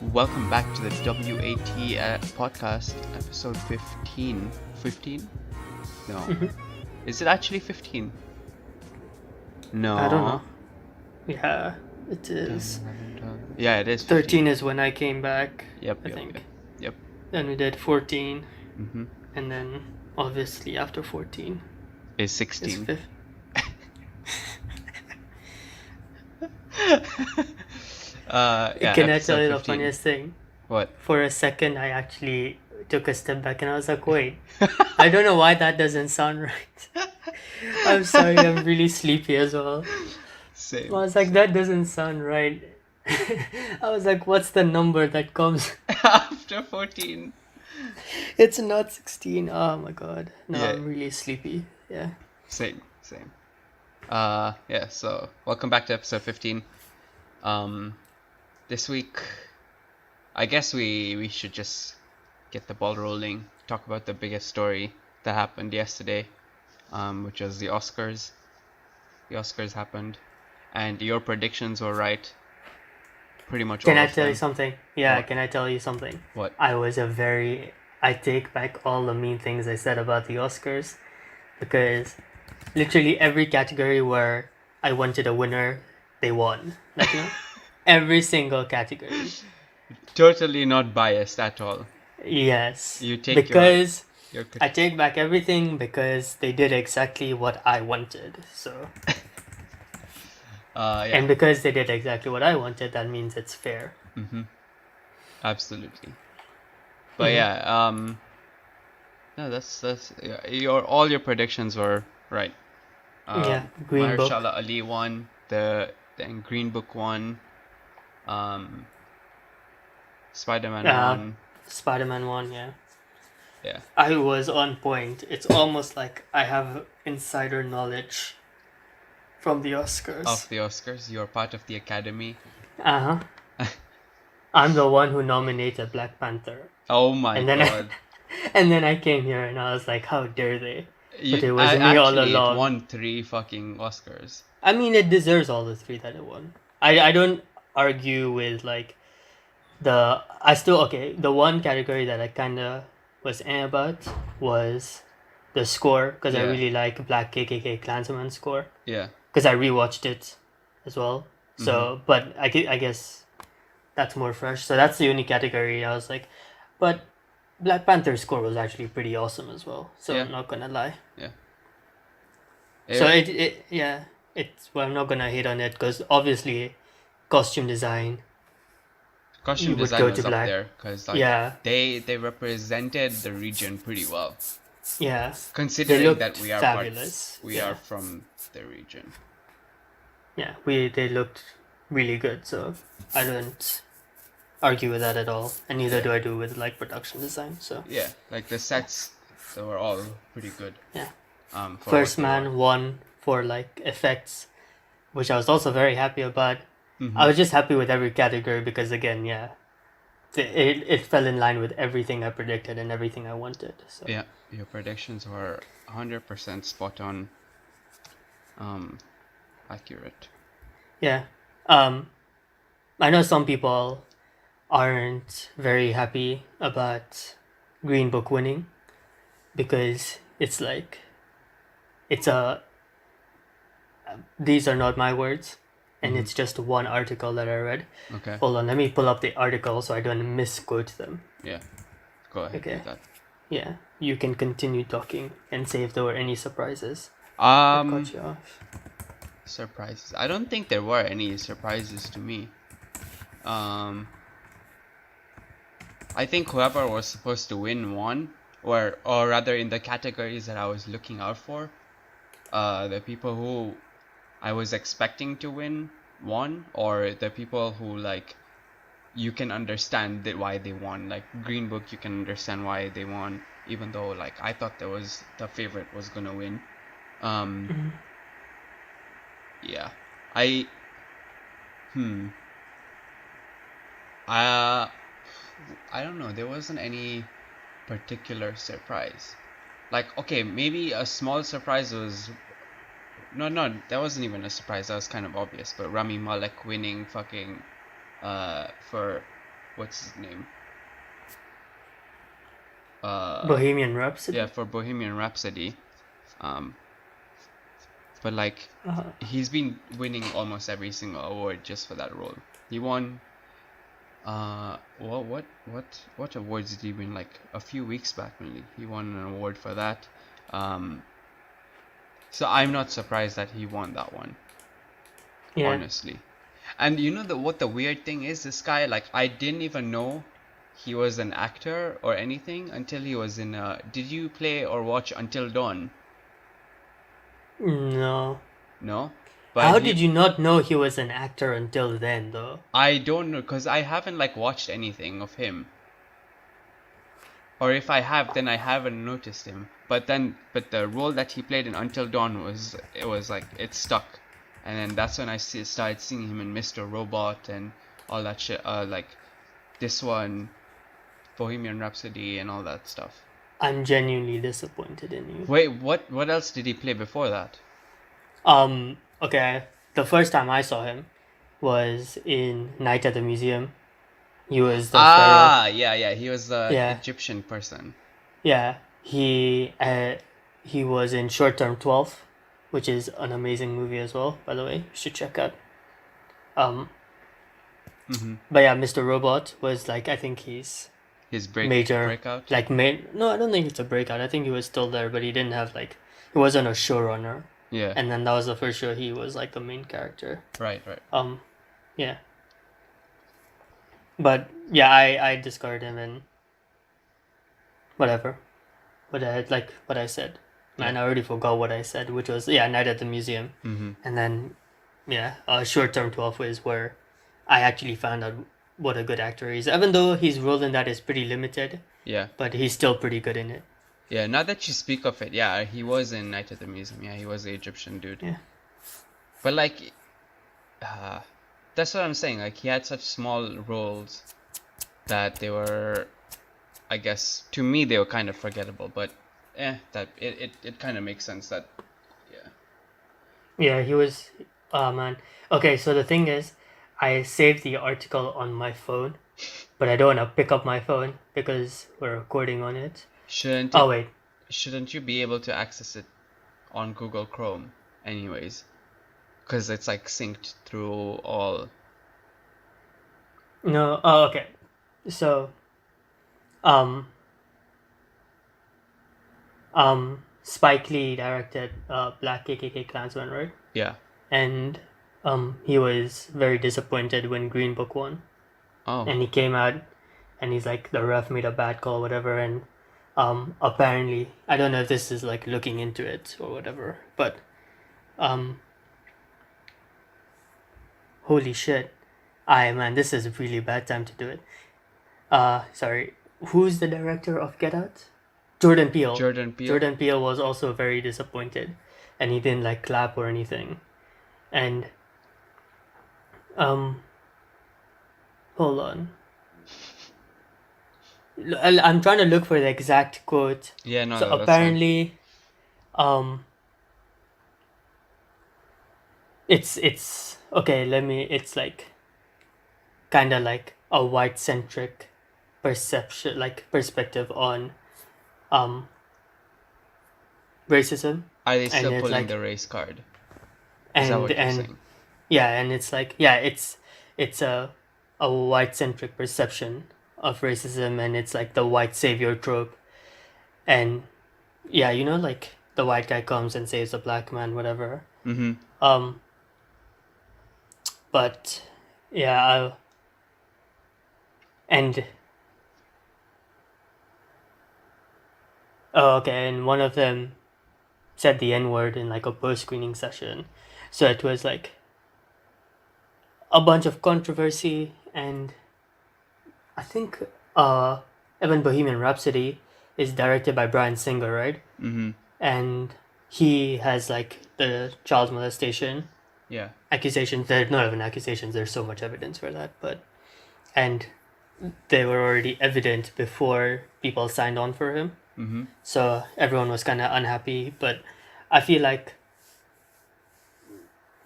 Welcome back to the WAT podcast, episode 15. 15? No. Mhm. Is it actually 15? No. I don't know. Yeah, it is. Yeah, it is 15. 13 is when I came back, Yep, I yep, think. yep. Then we did 14, Mm-hmm. and then obviously after 14 Is is 16. 15. Yeah, Can I episode tell you the 15. funniest thing? What? For a second, I actually took a step back and I was like, wait, I don't know why that doesn't sound right. I'm sorry, I'm really sleepy as well. Same. I was like, that doesn't sound right. I was like, what's the number that comes? After 14. It's not 16. Oh my god. No, Yeah. I'm really sleepy. Yeah. Same. Yeah, so welcome back to episode 15. This week, I guess we should just get the ball rolling, talk about the biggest story that happened yesterday, which was the Oscars. The Oscars happened, and your predictions were right. Pretty much Can all I of tell you them. something? Yeah, What? can I tell you something? What? I take back all the mean things I said about the Oscars because literally every category where I wanted a winner, they won. Like, every single category. Totally not biased at all. Yes. You take because your I take back everything because they did exactly what I wanted. So, yeah. and because they did exactly what I wanted, that means it's fair. Mm-hmm. Absolutely. But yeah, no, that's yeah, all your predictions were right. Yeah, Green Book. Mahershala Ali won. Then Green Book won. Spider-Man won. Spider-Man 1, yeah. Yeah. I was on point. It's almost like I have insider knowledge from the Oscars. Of the Oscars, you're part of the Academy. Uh-huh. I'm the one who nominated Black Panther. Oh my And then god! And then I came here and I was like, how dare they? But it was me actually, all along. it won 3 fucking Oscars. I mean, it deserves all the 3 that it won. I don't argue with like the one category that I kind of was about was the score because I Yeah. really like Black KKK Klansman score Yeah. because I rewatched it as well. So, but I guess that's more fresh. So that's the only category I was like, but Black Panther's score was actually pretty awesome as well. So Yeah. I'm not gonna lie. Yeah. So I'm not gonna hate on it because obviously, costume design. Costume you would design go was to up black. there because like Yeah. they represented the region pretty well, Yeah, considering looked that we are fabulous. we Yeah. are from the region. yeah, they looked really good. So I don't argue with that at all, and neither do I do with like production design. So Yeah, like the sets, they were all pretty good. yeah, For First what they were. Man won for like effects, which I was also very happy about. Mhm. I was just happy with every category because again, yeah, it fell in line with everything I predicted and everything I wanted. So Yeah, your predictions were 100% spot on, accurate. yeah, I know some people aren't very happy about Green Book winning because it's like these are not my words and it's just one article that I read. Okay. Hold on, let me pull up the article so I don't misquote them. Yeah. Go ahead. Okay. Do that. Yeah, you can continue talking and say if there were any surprises. That cut you off. Surprises. I don't think there were any surprises to me. I think whoever was supposed to win won, or rather in the categories that I was looking out for, the people who I was expecting to win won, or the people who like you can understand why they won. Like Green Book, you can understand why they won, even though like I thought the favorite was gonna win. Yeah, I don't know. There wasn't any particular surprise. Like, okay, maybe a small surprise was no, that wasn't even a surprise. That was kind of obvious. But Rami Malek winning fucking for what's his name? Bohemian Rhapsody. Yeah, for Bohemian Rhapsody. But like, he's been winning almost every single award just for that role. He won. What awards did he win? Like a few weeks back only. He won an award for that. So I'm not surprised that he won that one. Yeah. Honestly. And you know what the weird thing is? This guy, like, I didn't even know he was an actor or anything until he was in. Did you play or watch Until Dawn? No. No. How But did you not know he was an actor until then, though? I don't know, because I haven't like watched anything of him. Or if I have, then I haven't noticed him. But the role that he played in Until Dawn was like it stuck, and then that's when I started seeing him in Mr. Robot and all that shit. Like this one, Bohemian Rhapsody, and all that stuff. I'm genuinely disappointed in you. Wait, what else did he play before that? Okay. The first time I saw him was in Night at the Museum. He was the pharaoh. Yeah, he was the Yeah. Egyptian person. Yeah. He was in Short Term 12, which is an amazing movie as well, by the way. You should check out. But yeah, Mr. Robot was like, I think he's His major breakout. like no, I don't think it's a breakout. I think he was still there, but he didn't have like, he wasn't a showrunner. Yeah. And then that was the first show he was like the main character. Right. Yeah. But yeah, I discarded him and whatever. What I said. Man, I already forgot what I said, which was Night at the Museum. And then Short Term 12 is where I actually found out what a good actor he is. Even though his role in that is pretty limited. Yeah. But he's still pretty good in it. Yeah, now that you speak of it, yeah, he was in Night at the Museum. Yeah, he was the Egyptian dude. Yeah. But like, that's what I'm saying. Like, he had such small roles that they were, I guess, to me they were kind of forgettable. But that it kind of makes sense that, yeah. Yeah, he was. Oh man. Okay, so the thing is, I saved the article on my phone, but I don't want to pick up my phone because we're recording on it. Shouldn't you be able to access it on Google Chrome anyways? Because it's like synced through all. No. Oh, okay. So, Spike Lee directed Black KKK Klansman, right? Yeah. And he was very disappointed when Green Book won. Oh. And he came out, and he's like, the ref made a bad call, whatever, and apparently, I don't know if this is like looking into it or whatever, but holy shit. Man, this is a really bad time to do it. Sorry. Who's the director of Get Out? Jordan Peele. Jordan Peele was also very disappointed, and he didn't like clap or anything. And hold on. I'm trying to look for the exact quote. Yeah, no. So apparently, it's okay. It's like kind of like a white centric perception, like perspective on racism. Are they still pulling the race card? Is that what you're saying? Yeah, and it's like it's a white centric perception of racism, and it's like the white savior trope, and like the white guy comes and saves a black man, whatever. But and one of them said the N-word in like a post-screening session, so it was like a bunch of controversy. And I think even Bohemian Rhapsody is directed by Bryan Singer, right? And he has like the child molestation accusations. They're not even accusations, there's so much evidence for that, and they were already evident before people signed on for him. So everyone was kind of unhappy, but I feel like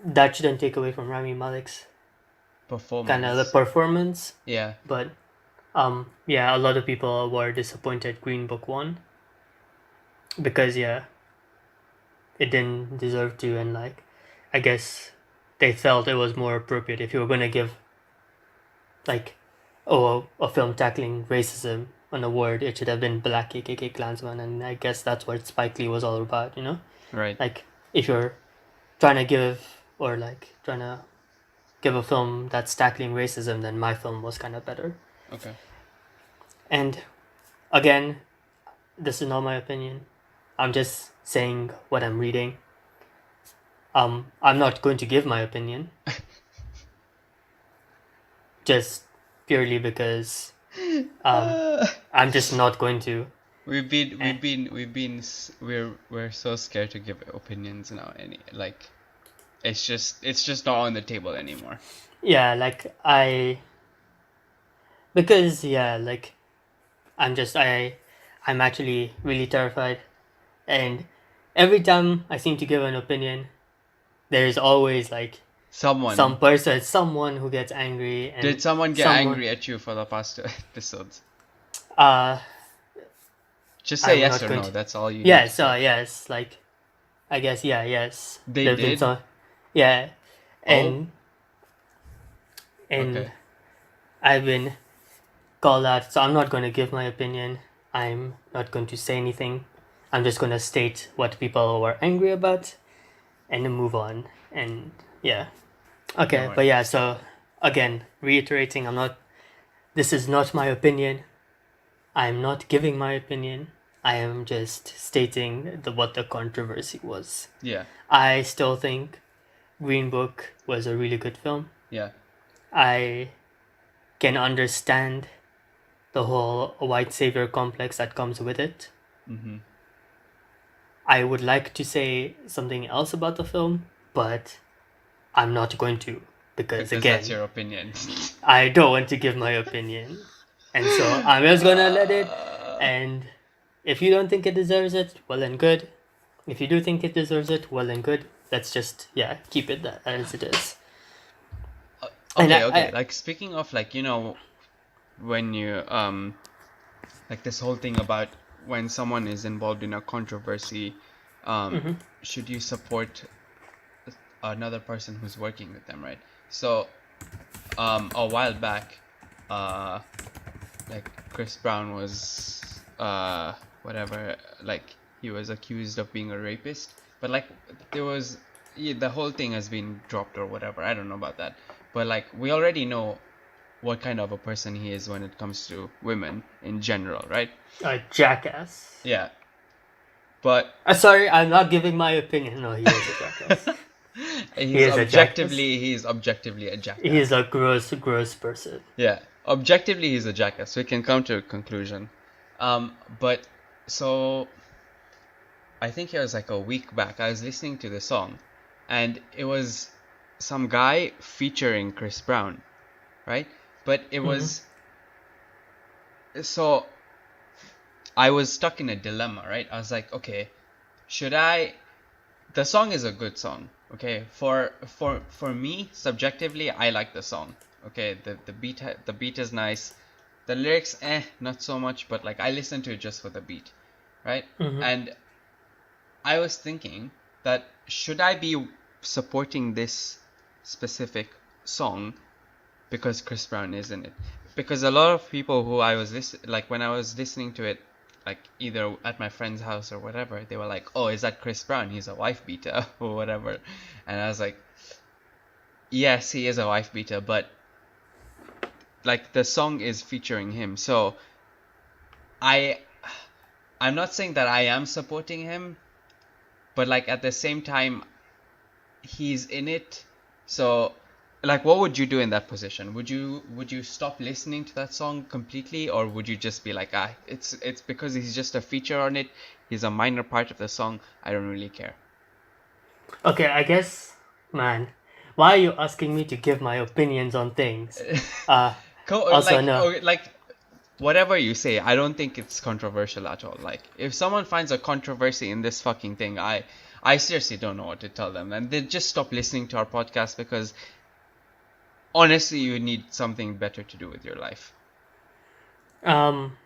that shouldn't take away from Rami Malek's performance. kind of the performance. Yeah. But Yeah, a lot of people were disappointed Green Book won because yeah, it didn't deserve to, and like, I guess they felt it was more appropriate if you were gonna give like, a film tackling racism an award, it should have been Black KKK Klansman, and I guess that's what Spike Lee was all about, you know? Right. Like, if you're trying to give, or like, trying to give a film that's tackling racism, then my film was kind of better. Okay. And again, this is not my opinion. I'm just saying what I'm reading. I'm not going to give my opinion, just purely because I'm just not going to. We're so scared to give opinions now. It's just not on the table anymore. Yeah, like because yeah, like I'm actually really terrified, and every time I seem to give an opinion, there's always like someone who gets angry, and Did someone get angry at you for the past two episodes? uh Just say I'm yes not or going no. to. That's all you need to Yes, say. yes, like I guess yeah, yes. They There've been did? some, yeah, Oh, and okay. I've been called out, so I'm not going to give my opinion. I'm not going to say anything. I'm just going to state what people were angry about and then move on. And yeah. Don't Okay, but worry. yeah, so again, reiterating, this is not my opinion. I'm not giving my opinion. I am just stating what the controversy was. Yeah. I still think Green Book was a really good film. Yeah. I can understand the whole white savior complex that comes with it. Mm-hmm. I would like to say something else about the film, but I'm not going to because Because that's again, your opinion. I don't want to give my opinion. And so I'm just gonna let it, and if you don't think it deserves it, well and good. If you do think it deserves it, well and good. Let's just keep it that as it is. And Okay. Like speaking of when you like this whole thing about when someone is involved in a controversy, mhm, should you support another person who's working with them, right? So a while back, like Chris Brown was whatever, like he was accused of being a rapist, but like there was the whole thing has been dropped or whatever. I don't know about that, but like we already know what kind of a person he is when it comes to women in general, right? a jackass. Yeah, but Sorry, I'm not giving my opinion. No, he is a jackass. He is a jackass. he's objectively a jackass. He is a gross person. Yeah, objectively he's a jackass. We can come to a conclusion. But so I think it was like a week back. I was listening to the song, and it was some guy featuring Chris Brown, right? But it was so I was stuck in a dilemma, right? I was like, okay, should I? The song is a good song, okay. For me, subjectively, I like the song. Okay, the beat is nice. The lyrics, not so much, but like I listen to it just for the beat, right? And I was thinking that should I be supporting this specific song because Chris Brown is in it? Because a lot of people who I was like when I was listening to it, like either at my friend's house or whatever, they were like, "Oh, is that Chris Brown? He's a wife beater or whatever." And I was like, "Yes, he is a wife beater, but like the song is featuring him." So I'm not saying that I am supporting him, but like at the same time he's in it. So like what would you do in that position? Would you stop listening to that song completely, or would you just be like, it's because he's just a feature on it, he's a minor part of the song, I don't really care. Okay, I guess, man, why are you asking me to give my opinions on things? Also, no. Like whatever you say, I don't think it's controversial at all. Like if someone finds a controversy in this fucking thing, I seriously don't know what to tell them, and they just stop listening to our podcast because honestly you need something better to do with your life. Um,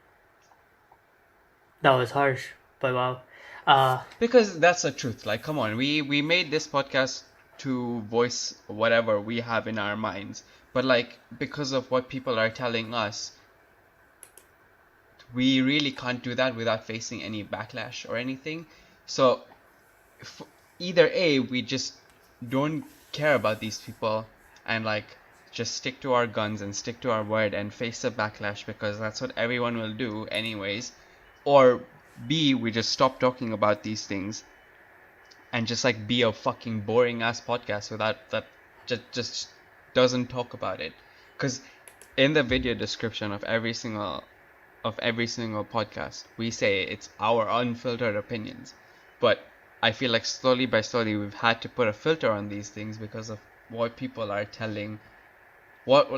that was harsh, but wow. Because that's the truth. Like, come on, we made this podcast to voice whatever we have in our minds, but like because of what people are telling us, we really can't do that without facing any backlash or anything. So f- either A, we just don't care about these people and like just stick to our guns and stick to our word and face the backlash because that's what everyone will do anyways, or B, we just stop talking about these things and just like be a fucking boring ass podcast without that just doesn't talk about it. Because in the video description of every single podcast, we say it's our unfiltered opinions. But I feel like slowly by slowly we've had to put a filter on these things because of what people are telling, what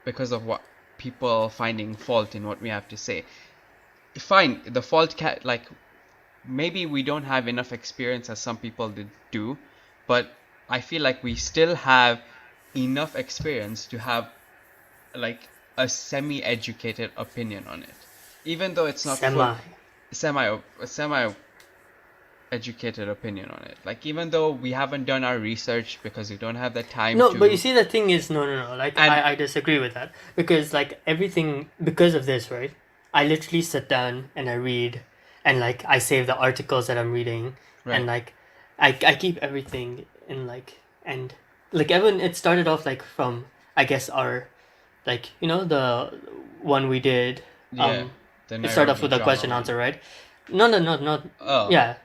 because of what people finding fault in what we have to say. Fine, the fault like maybe we don't have enough experience as some people do, but I feel like we still have enough experience to have like a semi-educated opinion on it, even though it's not full Semi. semi educated opinion on it. Like even though we haven't done our research because we don't have the time No, but you to, see, the thing is, no. Like, and I disagree with that because, like, everything because of this, right? I literally sit down and I read, and like I save the articles that I'm reading, and right, like, I keep everything in and like everyone. It started off like from I guess our like the one we did. yeah, Um, the it started off Nairobi with a drama question one. answer, right? No, no, no, not Oh, yeah.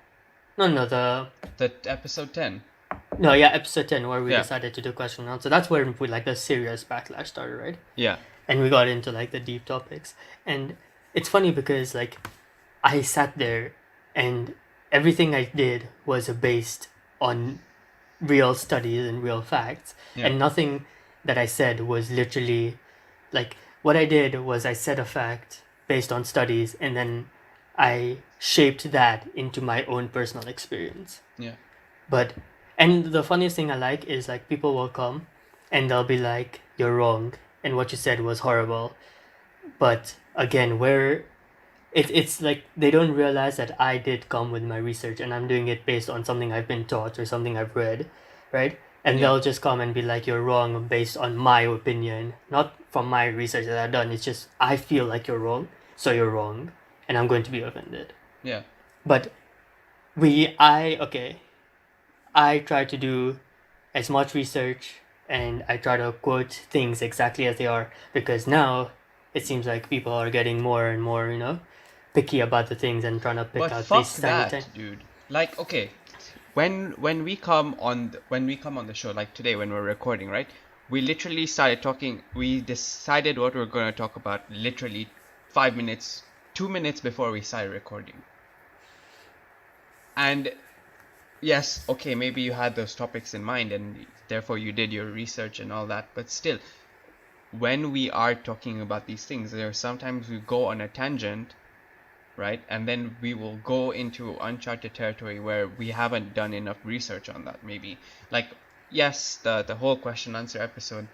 No, the the episode 10. no, yeah, episode 10 where we Yeah, decided to do question and answer. That's where we like the serious backlash started, right? yeah, And we got into like the deep topics. And it's funny because like I sat there and everything I did was based on real studies and real facts. yeah, And nothing that I said was literally like what I did was I said a fact based on studies and then I shaped that into my own personal experience. yeah. But and the funniest thing I like is like people will come and they'll be like, "You're wrong," and what you said was horrible. But again, where it's like they don't realize that I did come with my research and I'm doing it based on something I've been taught or something I've read, right? And Yeah. they'll just come and be like, "You're wrong," based on my opinion, not from my research that I've done. It's just I feel like you're wrong, so you're wrong, and I'm going to be offended. Yeah. But okay, I try to do as much research and I try to quote things exactly as they are because now it seems like people are getting more and more, picky about the things and trying to pick But out these fuck tiny tiny. that, dude. Like, okay, when we come on when we come on the show, like today when we're recording, right? We literally started talking. We decided what we're going to talk about literally 5 minutes, 2 minutes before we started recording. And yes, okay, maybe you had those topics in mind, and therefore you did your research and all that. But still, when we are talking about these things, there are sometimes we go on a tangent, right? And then we will go into uncharted territory where we haven't done enough research on that, maybe. Like, yes, the whole question answer episode,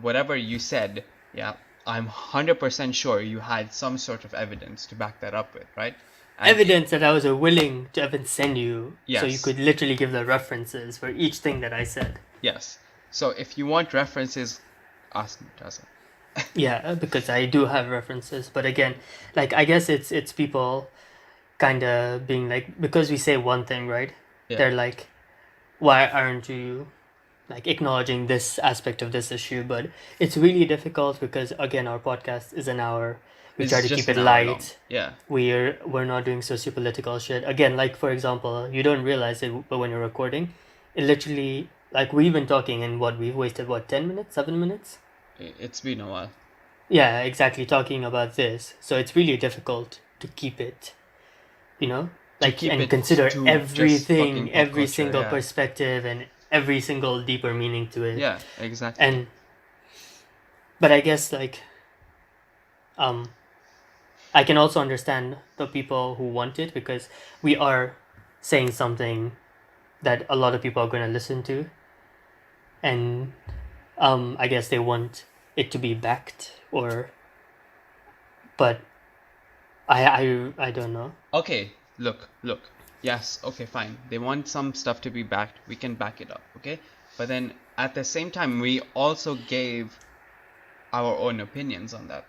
whatever you said, yeah, I'm 100% sure you had some sort of evidence to back that up with, right? And Evidence that I was willing to even send you so you yes, could literally give the references for each thing that I said. yes. So if you want references, ask Murtaza. Yeah, because I do have references, but again, like I guess it's people kind of being like because we say one thing, right? Yeah, They're like, why aren't you like acknowledging this aspect of this issue? But it's really difficult because again our podcast is an hour, we try it's to keep just it an hour long. light, Yeah, we're not doing sociopolitical shit again. Like for example, you don't realize it, but when you're recording it literally like we've been talking and what we've wasted what 10 minutes 7 minutes. it's been a while. Yeah, exactly, talking about this, so it's really difficult to keep it, you know To like keep and it consider to just fucking everything, pop every culture, single yeah. perspective and every single deeper meaning to it. Yeah, exactly. And but I guess like um I can also understand the people who want it because we are saying something that a lot of people are going to listen to, and I guess they want it to be backed or but I don't know. Okay, look. Yes, okay, fine. They want some stuff to be backed. We can back it up, okay? But then at the same time, we also gave our own opinions on that.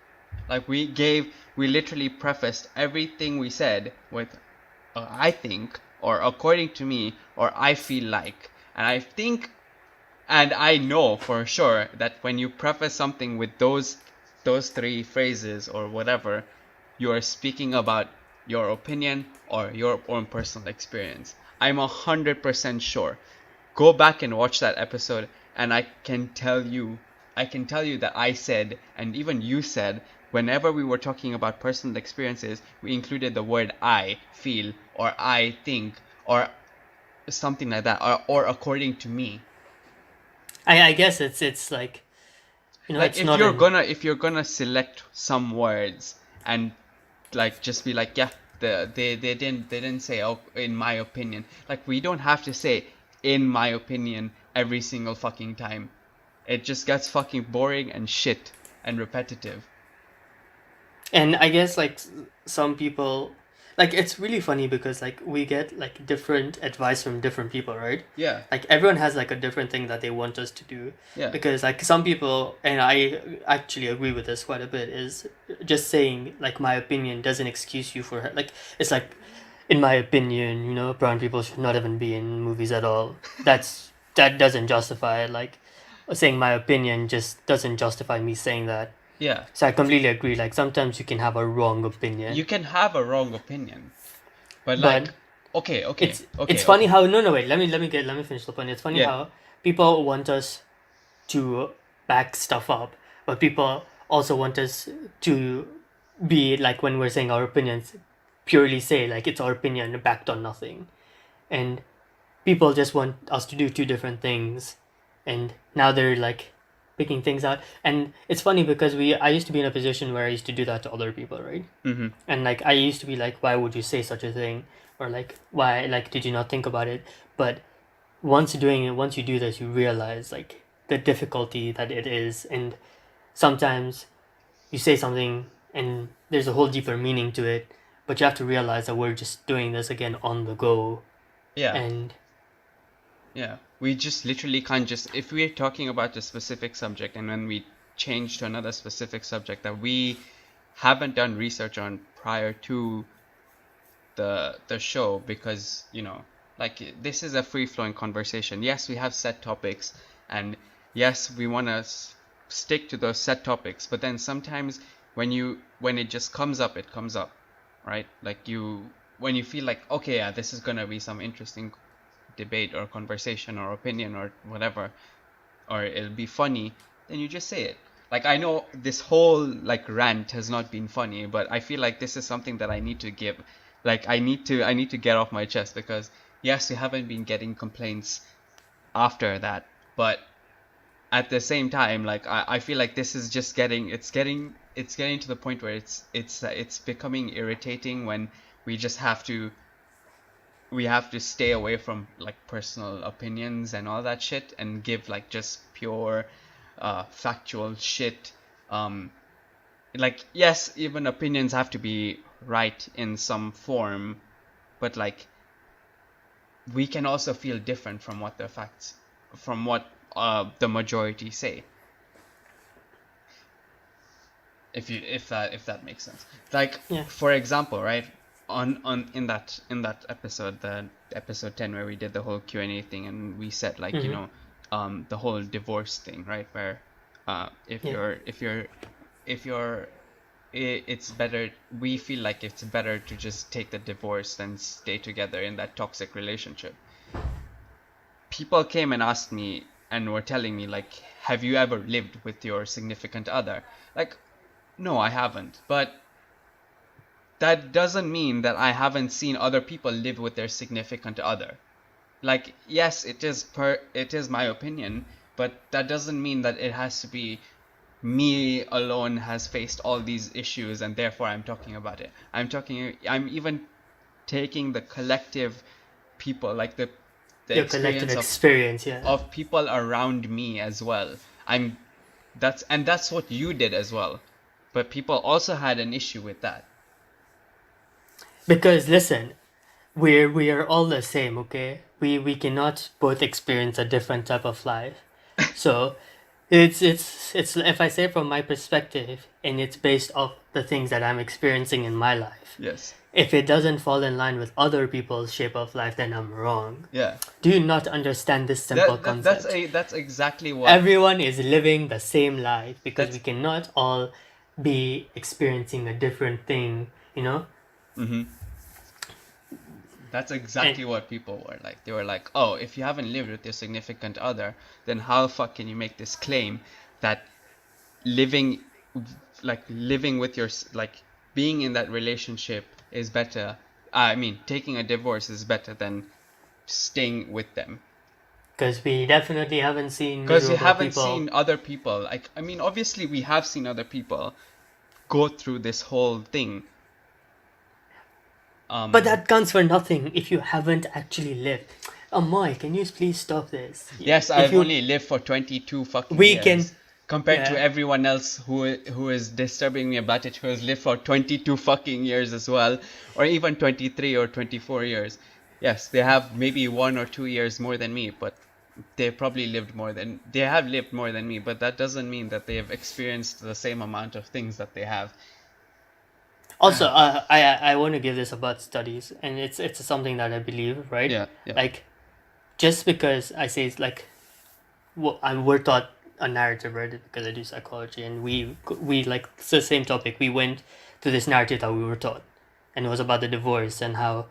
Like we literally prefaced everything we said with I think, or according to me, or I feel like. And I think, and I know for sure that when you preface something with those three phrases or whatever, you are speaking about your opinion or your own personal experience. I'm 100% sure. Go back and watch that episode, and I can tell you that I said, and even you said, whenever we were talking about personal experiences, we included the word I feel or I think or something like that, or according to me. I guess it's like, Like it's not an. if you're gonna select some words and like just be like, yeah, they didn't say, oh, in my opinion. Like we don't have to say in my opinion every single fucking time. It just gets fucking boring and shit and repetitive. And I guess like some people, like it's really funny because like we get like different advice from different people, right? Yeah, Like everyone has like a different thing that they want us to do. yeah, Because like some people, and I actually agree with this quite a bit, is just saying like my opinion doesn't excuse you for like it's like in my opinion, brown people should not even be in movies at all. That doesn't justify it. Like saying my opinion just doesn't justify me saying that. yeah. So I completely agree. Like sometimes you can have a wrong You opinion, can have a wrong opinion, but but like, okay, okay, it's okay, funny okay. how no wait let me finish the point. It's funny Yeah, how people want us to back stuff up, but people also want us to be like when we're saying our opinions, purely say like it's our opinion backed on nothing, and people just want us to do two different things, and now they're like picking things out. And it's funny because we I used to be in a position where I used to do that to other people, right? mm-hmm. And like I used to be like, why would you say such a thing, or like why, like, did you not think about it? But once you do this, you realize like the difficulty that it is. And sometimes you say something and there's a whole deeper meaning to it, but you have to realize that we're just doing this again on the go. Yeah, And yeah. We just literally can't just, if we're talking about a specific subject and when we change to another specific subject that we haven't done research on prior to the show, because like this is a free flowing conversation. Yes, we have set topics, and yes, we want to stick to those set topics, but then sometimes when it just comes up, it comes up, right? Like when you feel like, okay, yeah, this is gonna be some interesting debate or conversation or opinion or whatever, or it'll be funny, then you just say it. Like I know this whole like rant has not been funny, but I feel like this is something that I need to give. Like I need to get off my chest, because yes, we haven't been getting complaints after that, but at the same time, like I feel like this is just it's getting to the point where it's becoming irritating when we just we have to stay away from like personal opinions and all that shit and give like just pure factual shit. Like yes, even opinions have to be right in some form, but like we can also feel different from what the facts, from what the majority say. If that makes sense. Like yeah. for example, right, on in that episode, the episode 10 where we did the whole Q&A thing, and we said like Mm-hmm. the whole divorce thing, right, where Yeah. if you're it's better, we feel like it's better to just take the divorce than stay together in that toxic relationship. People came and asked me and were telling me like, have you ever lived with your significant other? Like, no, I haven't, but that doesn't mean that I haven't seen other people live with their significant other. Like, yes, it is my opinion, but that doesn't mean that it has to be me alone has faced all these issues and therefore I'm talking about it. I'm even taking the collective people, like the Your collective experience experience, yeah. of people around me as well. That's what you did as well. But people also had an issue with that. Because listen, we are all the same, okay? We cannot both experience a different type of life. So it's if I say from my perspective and it's based off the things that I'm experiencing in my life. Yes. If it doesn't fall in line with other people's shape of life, then I'm wrong. Yeah. Do you not understand this simple concept? That's exactly what. Everyone is living the same life because That's we cannot all be experiencing a different thing, you know? That's exactly And what people were like. They were like, "Oh, if you haven't lived with your significant other, then how the fuck can you make this claim that living, living with your being in that relationship is better? I mean, taking a divorce is better than staying with them." because we definitely haven't seen Because we miserable haven't people. seen other people. Like, I mean, obviously we have seen other people go through this whole thing. But that counts for nothing if you haven't actually lived. Amoy, can you please stop this? Yes, If I've you, only lived for 22 fucking we years. can, Compared to yeah. everyone else who is disturbing me about it, who has lived for 22 fucking years as well, or even 23 or 24 years. Yes, they have maybe 1 or 2 years more than me, but they have lived more than me, but that doesn't mean that they have experienced the same amount of things that they have. Also, I want to give this about studies, and it's something that I believe, right? Yeah, yeah. Like, just because I say it's like, we're taught a narrative, right? Because I do psychology, and we like it's the same topic. We went to this narrative that we were taught, and it was about the divorce and how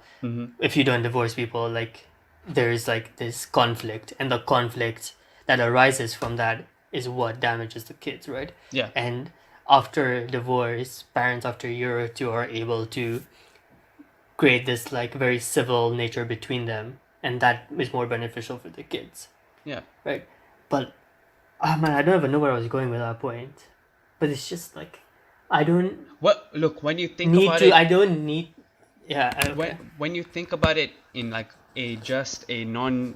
if you don't divorce people, like there is like this conflict, and the conflict that arises from that is what damages the kids, right? Yeah. And after divorce, parents after a year or two are able to create this like very civil nature between them, and that is more beneficial for the kids, Yeah. right? But man, I don't even know where I was going with that point. But it's just like I don't Look, when you think need about to. it, I don't need. Yeah. Okay. when you think about it in like a non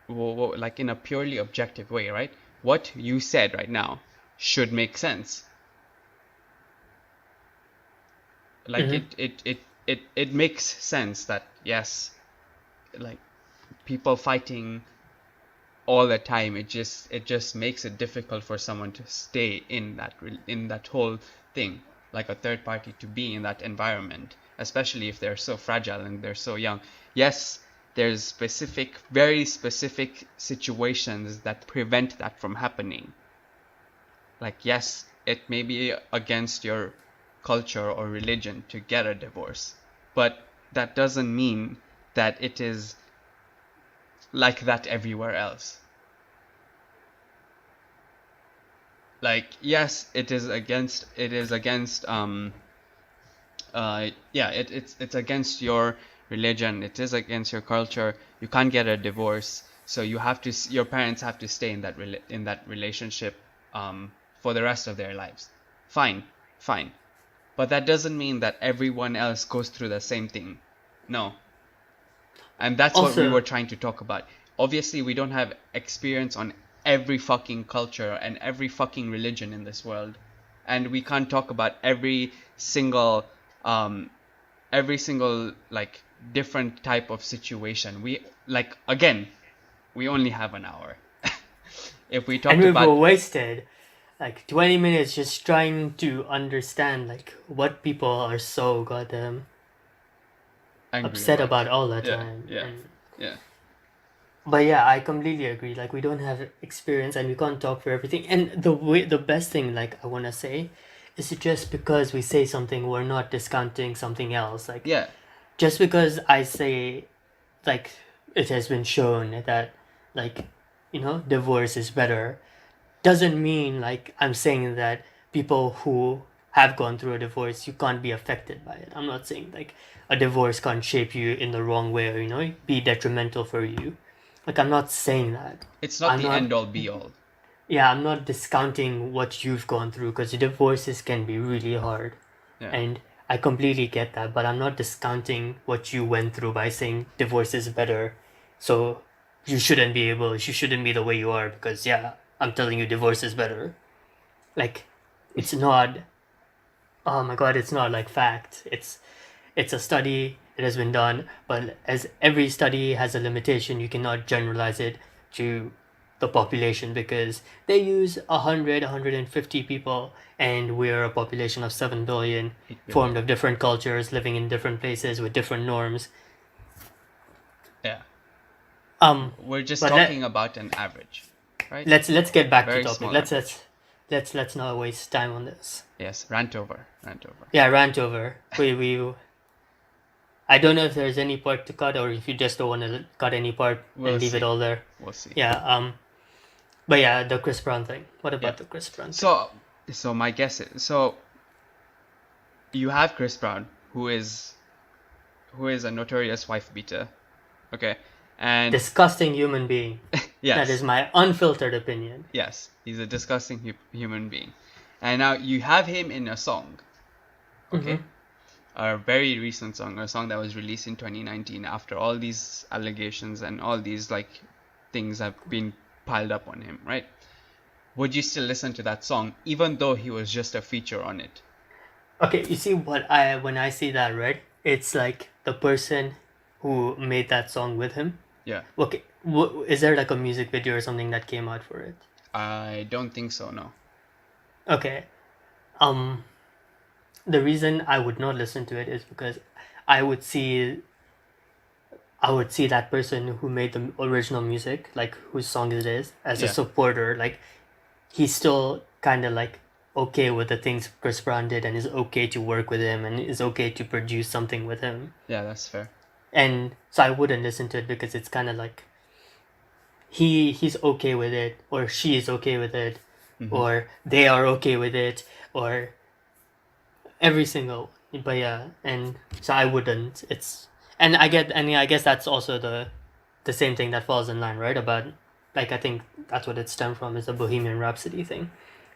like in a purely objective way, right? What you said right now should make sense. Like Mm-hmm. it makes sense that yes, like people fighting all the time, it just makes it difficult for someone to stay in that whole thing, like a third party to be in that environment, especially if they're so fragile and they're so young. Yes, there's very specific situations that prevent that from happening. Like, yes, it may be against your culture or religion to get a divorce, but that doesn't mean that it is like that everywhere else. Like, yes, it's against your religion, it is against your culture. You can't get a divorce, so your parents have to stay in that relationship for the rest of their lives. Fine, fine. But that doesn't mean that everyone else goes through the same thing. No. And that's what we Also, were trying to talk about. Obviously, we don't have experience on every fucking culture and every fucking religion in this world. And we can't talk about every single like different type of situation. We only have an hour. If we and talked we've about wasted like 20 minutes just trying to understand like what people are so goddamn angry upset about all the yeah, time. yeah, And yeah. but yeah, I completely agree. Like we don't have experience and we can't talk for everything. And the best thing like I want to say is just because we say something, we're not discounting something else. Like Yeah. just because I say like it has been shown that like divorce is better doesn't mean like I'm saying that people who have gone through a divorce you can't be affected by it. I'm not saying like a divorce can't shape you in the wrong way or be detrimental for you. Like I'm not saying that. It's not I'm the not end all be all. Yeah, I'm not discounting what you've gone through because divorces can be really hard. Yeah. And I completely get that, but I'm not discounting what you went through by saying divorce is better. So you shouldn't be the way you are because yeah, I'm telling you divorce is better. Like It's not. Oh my god, it's not like fact. It's a study. It has been done, but as every study has a limitation, you cannot generalize it to the population because they use 150 people, and we're a population of 7 billion, 8 formed billion. of different cultures, living in different places with different norms. Yeah. Um, We're just but talking about an average, right? let's get back to Very topic. small average. Let's not waste time on this. Yes, rant over, rant over. Yeah, rant over. We I don't know if there's any part to cut or if you just don't want to cut any part We'll and leave it see. all there. We'll see. Yeah. But yeah, the Chris Brown thing. What Yeah. about the Chris Brown thing? So my guess is, so you have Chris Brown, who is a notorious wife beater, okay, and Disgusting human being. yes, That is my unfiltered opinion. yes, he's a disgusting human being, and now you have him in a song, okay, a very recent song, a song that was released in 2019 after all these allegations and all these like things have been piled up on him, right? Would you still listen to that song even though he was just a feature on it? Okay, you see when I see that, right? It's like the person who made that song with him. Yeah, Okay, is there like a music video or something that came out for it? I don't think so, no. Okay. Um, the reason I would not listen to it is because I would see that person who made the original music, like whose song it is, as a Yeah. supporter. Like he's still kind of like okay with the things Chris Brown did and is okay to work with him and is okay to produce something with him. Yeah, that's fair. And so I wouldn't listen to it because it's kind of like he's okay with it or she is okay with it or they are okay with it or every single, but yeah, and so I wouldn't. It's and I guess that's also the same thing that falls in line, right? About like I think that's what it stemmed from is the Bohemian Rhapsody thing,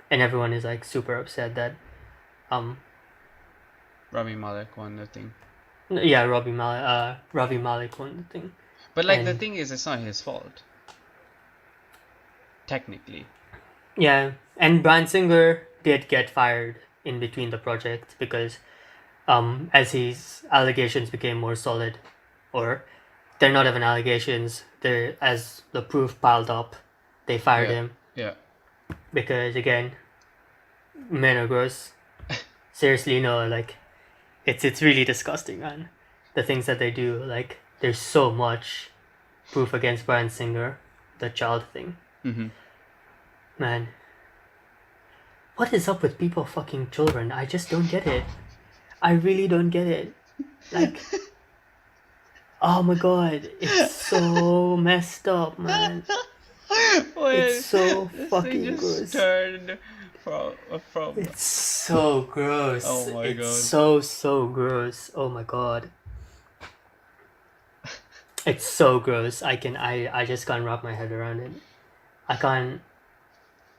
and everyone is like super upset that um Rami Malek won the thing. yeah, Ravi Malik won the thing. But like the And thing is, it's not his fault. Technically. yeah, and Bryan Singer did get fired in between the project because as his allegations became more solid, or they're not even allegations, they're as the proof piled up, they fired Yeah. him Yeah. because again, men are gross. Seriously, no, like it's really disgusting, man. The things that they do, like there's so much proof against Bryan Singer, the child thing. Mm-hmm. Man, what is up with people fucking children? I just don't get it. I really don't get it. Like, oh my god, it's so messed up, man. It's so This fucking thing gross. just turned from It's so gross. Oh my It's God. so gross. Oh my god. It's so gross. I just can't wrap my head around it. I can't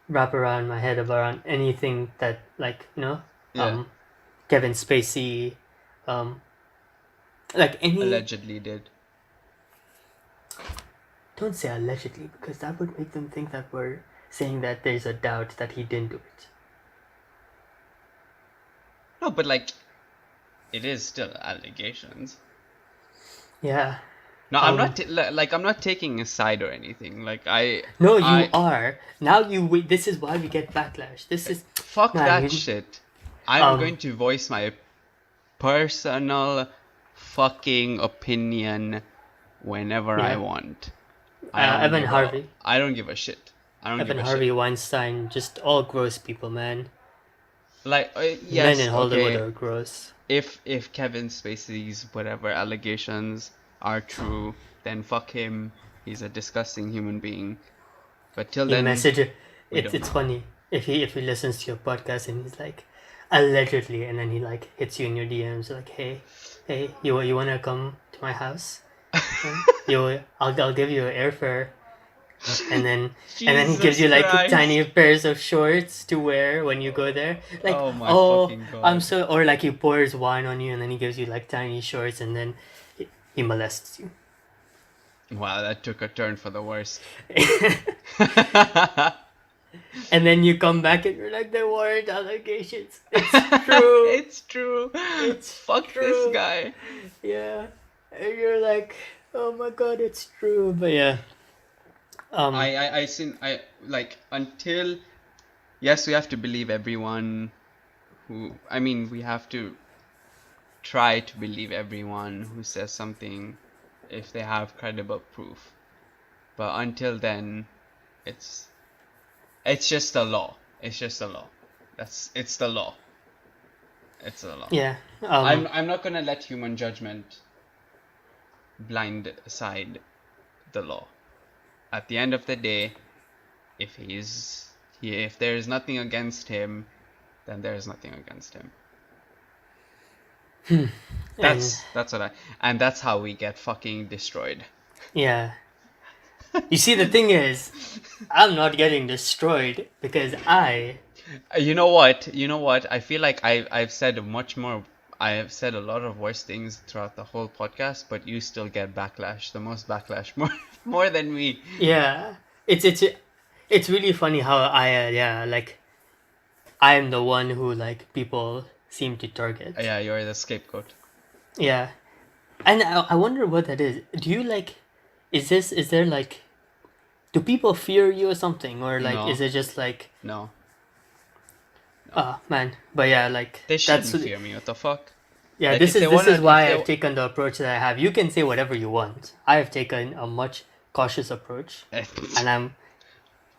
wrap around my head around anything that like, Yeah. Kevin Spacey, like any. Allegedly did. Don't say allegedly because that would make them think that we're saying that there's a doubt that he didn't do it. No, but like it is still allegations. Yeah. No, I'm not I'm not taking a side or anything. Like No, you are. Now this is why we get backlash. This is fuck man, that you- shit. I'm going to voice my personal fucking opinion whenever I Yeah. want. Evan Harvey. I don't give a shit. I don't Evan give a Harvey, shit. Weinstein, just all gross people, man. Like yes, Men in Hollywood okay. are gross. If Kevin Spacey's whatever allegations are true, then fuck him. He's a disgusting human being. But till He then, message we don't it's know. funny if he listens to your podcast and he's like allegedly, and then he like hits you in your DMs like, hey, you wanna come to my house? I'll give you an airfare. And then he Jesus gives you like Christ. tiny pairs of shorts to wear when you go there. Like, Oh my oh, fucking God. I'm so, or like he pours wine on you and then he gives you like tiny shorts and then he molests you. Wow, that took a turn for the worse. And then you come back and you're like, there weren't allegations. It's true. It's true. It's Fuck this true. guy. Yeah. And you're like, oh my god, it's true. But yeah. I seen I like until yes, we have to believe everyone who I mean we have to try to believe everyone who says something if they have credible proof. But until then, it's just the law. It's just the law. It's the law. It's the law. Yeah. I'm not gonna let human judgment blind side the law. At the end of the day, if there is nothing against him, then there is nothing against him. That's that's how we get fucking destroyed. Yeah. You see, the thing is, I'm not getting destroyed because You know what? I feel like I've said much more. I have said a lot of worse things throughout the whole podcast, but you still get backlash, the most backlash, more than me. yeah, it's really funny how like I'm the one who like people seem to target. Yeah, you're the scapegoat. Yeah, and I wonder what that is. Do you like? Is there like? Do people fear you or something, or like No, is it just like? no, Man, but yeah, like they shouldn't that's fear me. What the fuck? yeah. Like if they This is wanna, if why they, I've taken the approach that I have. You can say whatever you want. I have taken a much cautious approach, and I'm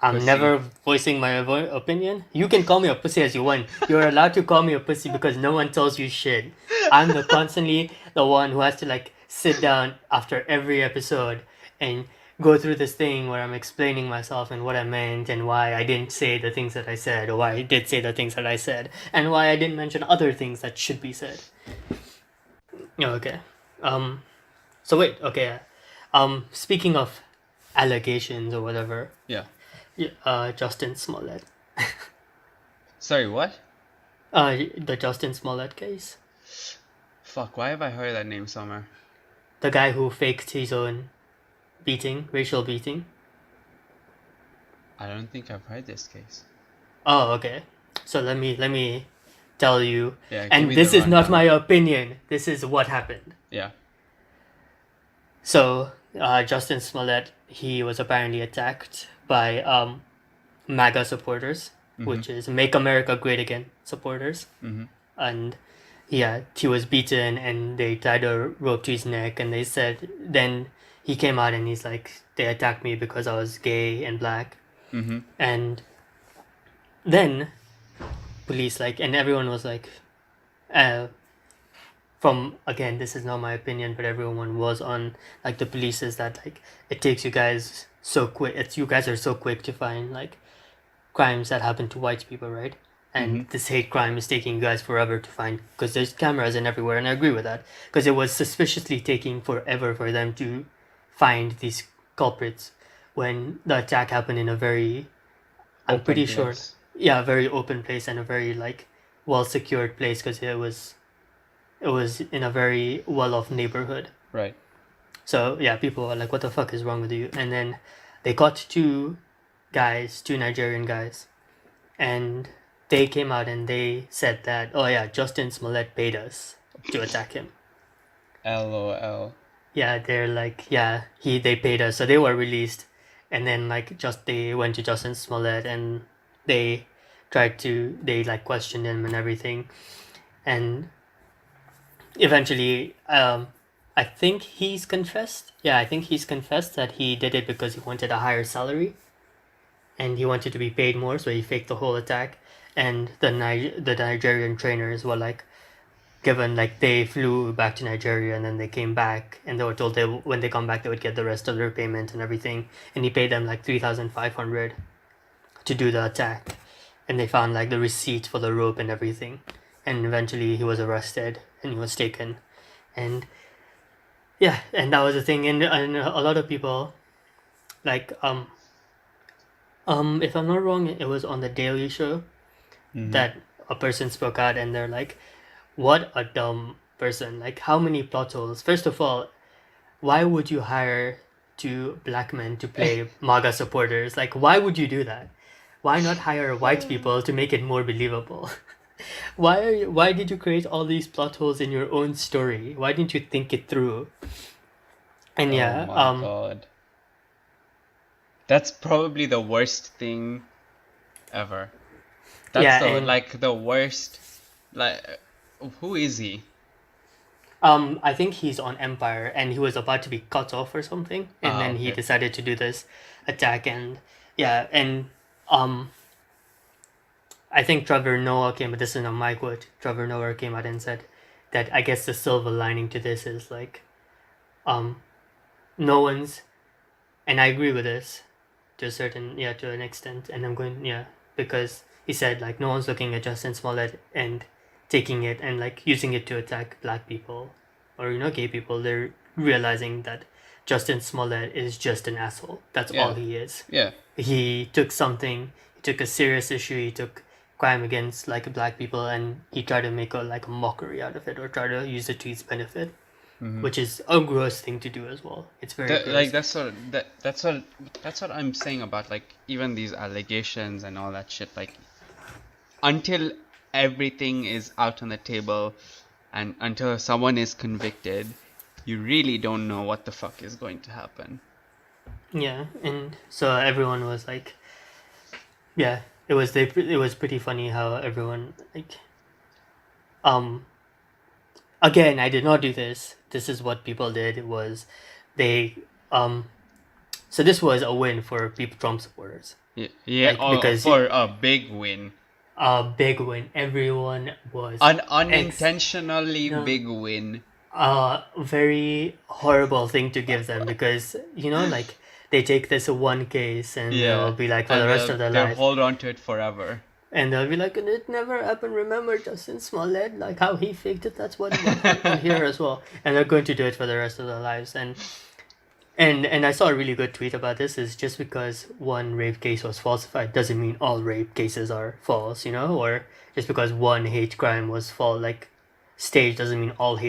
Pussy. never voicing my opinion. You can call me a pussy as you want. You're allowed to call me a pussy because no one tells you shit. I'm constantly the one who has to like sit down after every episode and go through this thing where I'm explaining myself and what I meant and why I didn't say the things that I said or why I did say the things that I said and why I didn't mention other things that should be said. Okay. Um. So wait. Okay. Speaking of allegations or whatever. Yeah. Justin Smollett. Sorry, what? The Justin Smollett case. Fuck, why have I heard that name somewhere? The guy who faked his own beating, racial beating. I don't think I've heard this case. Oh, okay. So let me tell you. Yeah, give And me this the is not rundown. my opinion. This is what happened. Yeah. So, Justin Smollett, he was apparently attacked by MAGA supporters, which is Make America Great Again supporters. Mm-hmm. And yeah, he was beaten and they tied a rope to his neck and they said, then he came out and he's like, they attacked me because I was gay and black. Mm-hmm. And then police like, and everyone was like, from again, this is not my opinion, but everyone was on like the police is that like it takes you guys so quick. It's you guys are so quick to find like crimes that happen to white people, right? And this hate crime is taking you guys forever to find because there's cameras and everywhere, and I agree with that because it was suspiciously taking forever for them to find these culprits when the attack happened in a very, I'm pretty sure, yeah, very open place and a very like well secured place because it was in a very well-off neighborhood. Right. So yeah, people are like, "What the fuck is wrong with you?" And then they caught two Nigerian guys, and they came out and they said that, "Oh yeah, Justin Smollett paid us to attack him." LOL. Yeah, they're like, yeah, they paid us, so they were released, and then like they went to Justin Smollett and they they like questioned him and everything, and eventually I think he's confessed. Yeah, I think he's confessed that he did it because he wanted a higher salary and he wanted to be paid more, so he faked the whole attack. And the Nigerian trainers were like given like they flew back to Nigeria and then they came back and they were told when they come back they would get the rest of their payment and everything, and he paid them like 3,500 to do the attack, and they found like the receipt for the rope and everything, and eventually he was arrested and he was taken, and yeah, and that was the thing, and a lot of people like if I'm not wrong, it was on the Daily Show that a person spoke out and they're like, what a dumb person, like how many plot holes. First of all, why would you hire two black men to play MAGA supporters? Like why would you do that? Why not hire white people to make it more believable? Why did you create all these plot holes in your own story? Why didn't you think it through? And Oh yeah, my God. That's probably the worst thing ever. That's yeah, the and like the worst. Like, who is he? I think he's on Empire, and he was about to be cut off or something, and Ah, then he okay. decided to do this attack, and yeah, and um, I think Trevor Noah came, but this is not my quote. Trevor Noah came out and said that I guess the silver lining to this is like, um, no one's, and I agree with this to a certain, yeah, to an extent, and I'm going, yeah, because he said like no one's looking at Justin Smollett and taking it and like using it to attack black people or gay people. They're realizing that Justin Smollett is just an asshole. That's all Yeah, he is. yeah. He took something, he took a serious issue, he took crime against like black people, and he tried to make a mockery out of it or try to use it to his benefit, Mm-hmm. which is a gross thing to do as well. It's very Like gross. that's what I'm saying about like even these allegations and all that shit. Like until everything is out on the table and until someone is convicted, you really don't know what the fuck is going to happen. Yeah, and so everyone was like, yeah, it was pretty funny how everyone like, um, again, I did not do this. This is what people did. It was they um, so this was a win for people Trump supporters, Yeah, yeah. like because For a big win, a big win. Everyone was an ex unintentionally no big win. a very horrible thing to give them because like they take this one case and they'll Yeah, be like for the and rest they'll of their they'll life. hold on to it forever. And they'll be like, and it never happened. Remember Justin Smollett, like how he faked it. That's what happened here as well. And they're going to do it for the rest of their lives. And I saw a really good tweet about this. Is just because one rape case was falsified doesn't mean all rape cases are false, or just because one hate crime was staged doesn't mean all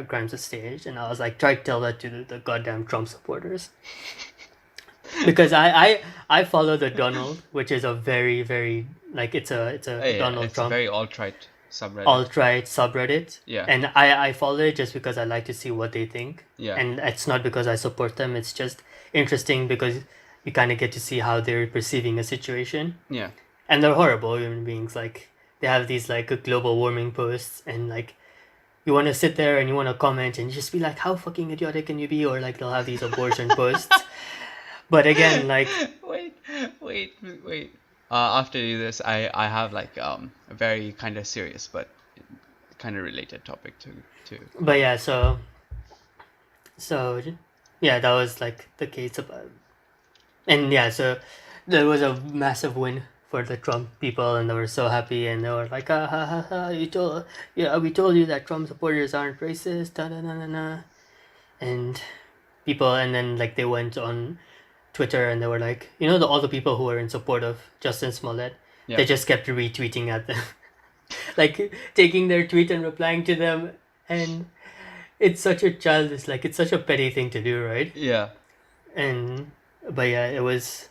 crimes are staged. And I was like, try to tell that to the goddamn Trump supporters. Because I follow the Donald, which is a very very like it's a Yeah, Donald it's a Trump very alt-right subreddit. alt-right subreddit, Yeah, and I follow it just because I like to see what they think, yeah, and it's not because I support them. It's just interesting because you kind of get to see how they're perceiving a situation, yeah. and they're horrible human beings. Like they have these like global warming posts, and like you want to sit there and you want to comment and just be like, how fucking idiotic can you be? Or like they'll have these abortion posts. But again, like, Wait, wait, wait. After this, I have like a very kind of serious but kind of related topic to but yeah, so yeah, that was like the case about, and yeah, so there was a massive win for the Trump people, and they were so happy, and they were like, ah, ha, ha, ha, we told you that Trump supporters aren't racist, da da da da da, and people, and then like they went on Twitter and they were like, all the people who were in support of Justin Smollett, yeah. they just kept retweeting at them, like taking their tweet and replying to them, and it's such a childish, like it's such a petty thing to do, right? Yeah, And but yeah, it was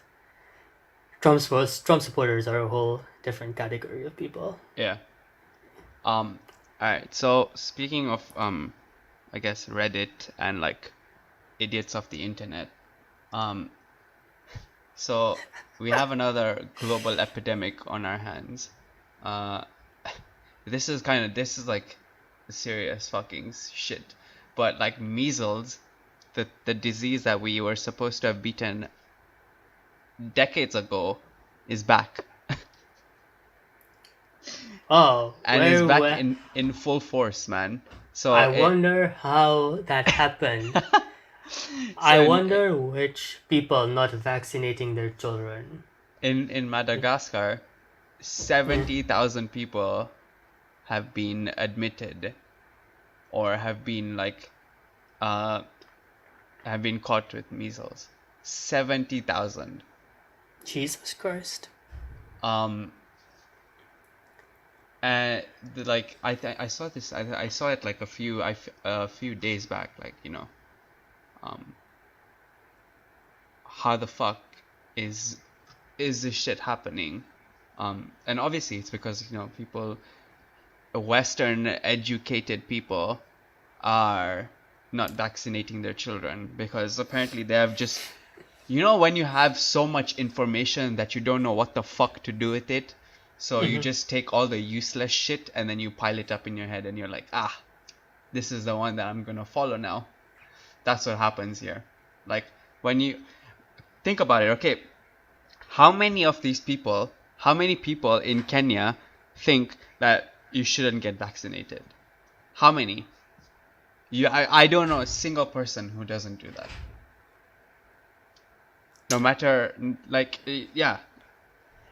Trump supporters are a whole different category of people. yeah. All right. So speaking of I guess Reddit and like idiots of the internet, um, so we have another global epidemic on our hands. Uh, this is like serious fucking shit. But like measles, the disease that we were supposed to have beaten decades ago, is back Oh, and is back where in full force, man. So I wonder how that happened. I so wonder which people not vaccinating their children. in Madagascar, Mm. 70,000 people have been admitted or uh have been caught with measles. 70,000. Jesus Christ. Um, and I saw this. I saw it like a few days back. Like um, how the fuck is is this shit happening? And obviously it's because, people, Western educated people are not vaccinating their children because apparently they have just, when you have so much information that you don't know what the fuck to do with it, so you just take all the useless shit and then you pile it up in your head and you're like, this is the one that I'm gonna follow now. That's what happens here. Like, when you think about it, okay, how many people in Kenya think that you shouldn't get vaccinated? How many? I don't know a single person who doesn't do that. No matter, yeah.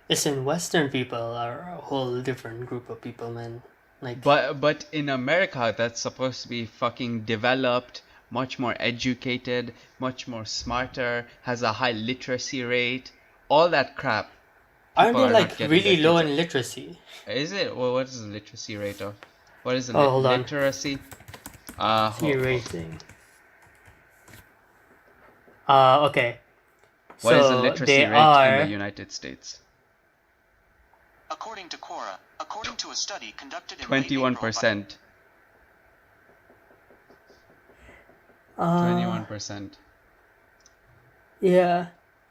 Listen, Western people are a whole different group of people, man. Like, But in America, that's supposed to be fucking developed, much more educated, much more smarter, has a high literacy rate, all that crap. aren't People they are not like getting really their low kids. in literacy? Is it? Well, what is the literacy rate of? What is the Hold on. literacy? Rating. Okay. What is the So literacy they rate in the are. United States? According to Quora, according to a study conducted in 21%. 21%. Yeah.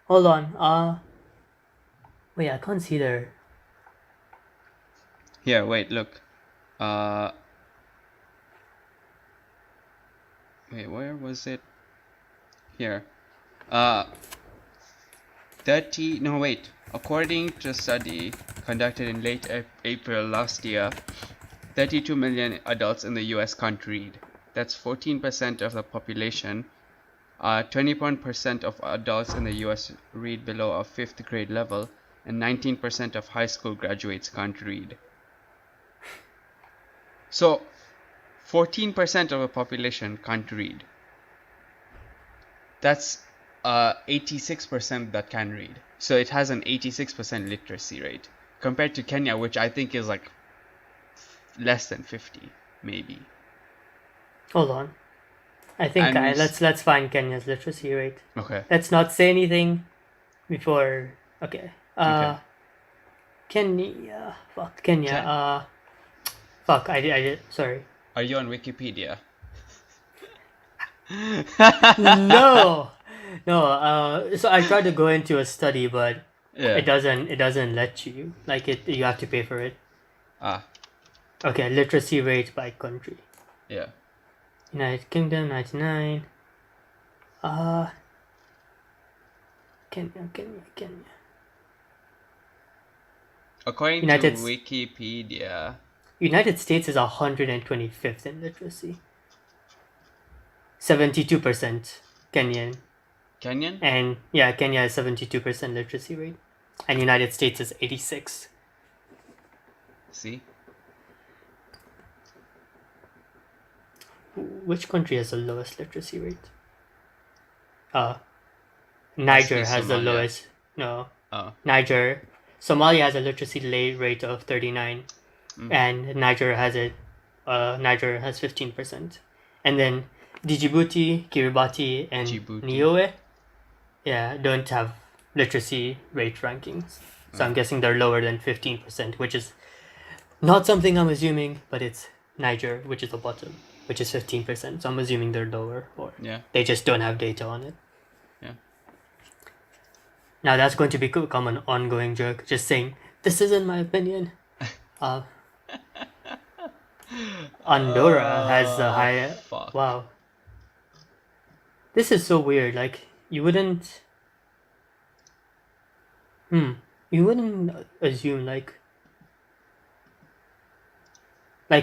Hold on. Wait, I can't see their. Here, wait, look. Wait, where was it? Here. 30. No, wait. According to a study conducted in late April last year, 32 million adults in the US can't read. That's 14% of the population. 21% of adults in the US read below a 5th grade level, and 19% of high school graduates can't read. So, 14% of the population can't read. That's 86% that can read. So it has an 86% literacy rate compared to Kenya, which I think is like less than 50, maybe. Hold on. I think let's find Kenya's literacy rate. Okay. Let's not say anything before. Okay. Kenya. Fuck. Kenya. Fuck. I did. Sorry. Are you on Wikipedia? No. So I tried to go into a study, but Yeah. it doesn't let you. Like you have to pay for it. Okay, literacy rate by country. Yeah. United Kingdom 99. Kenya. According to Wikipedia. United States is 125th in literacy. 72% Kenyan. Kenyan? And yeah, Kenya has 72% literacy rate. And United States is 86. See? Which country has the lowest literacy rate? Niger has the Somalia. lowest. No. Oh. Niger. Somalia has a literacy rate of 39. And Niger has 15%. And then Djibouti, Kiribati, and Niue, don't have literacy rate rankings. So I'm guessing they're lower than 15%, which is not something I'm assuming, but it's Niger, which is the bottom, which is 15%. So I'm assuming they're lower, or they just don't have data on it. Yeah. Now that's going to become an ongoing joke, just saying, this isn't my opinion. Andorra has the higher. Fuck. Wow. This is so weird. Like you wouldn't assume like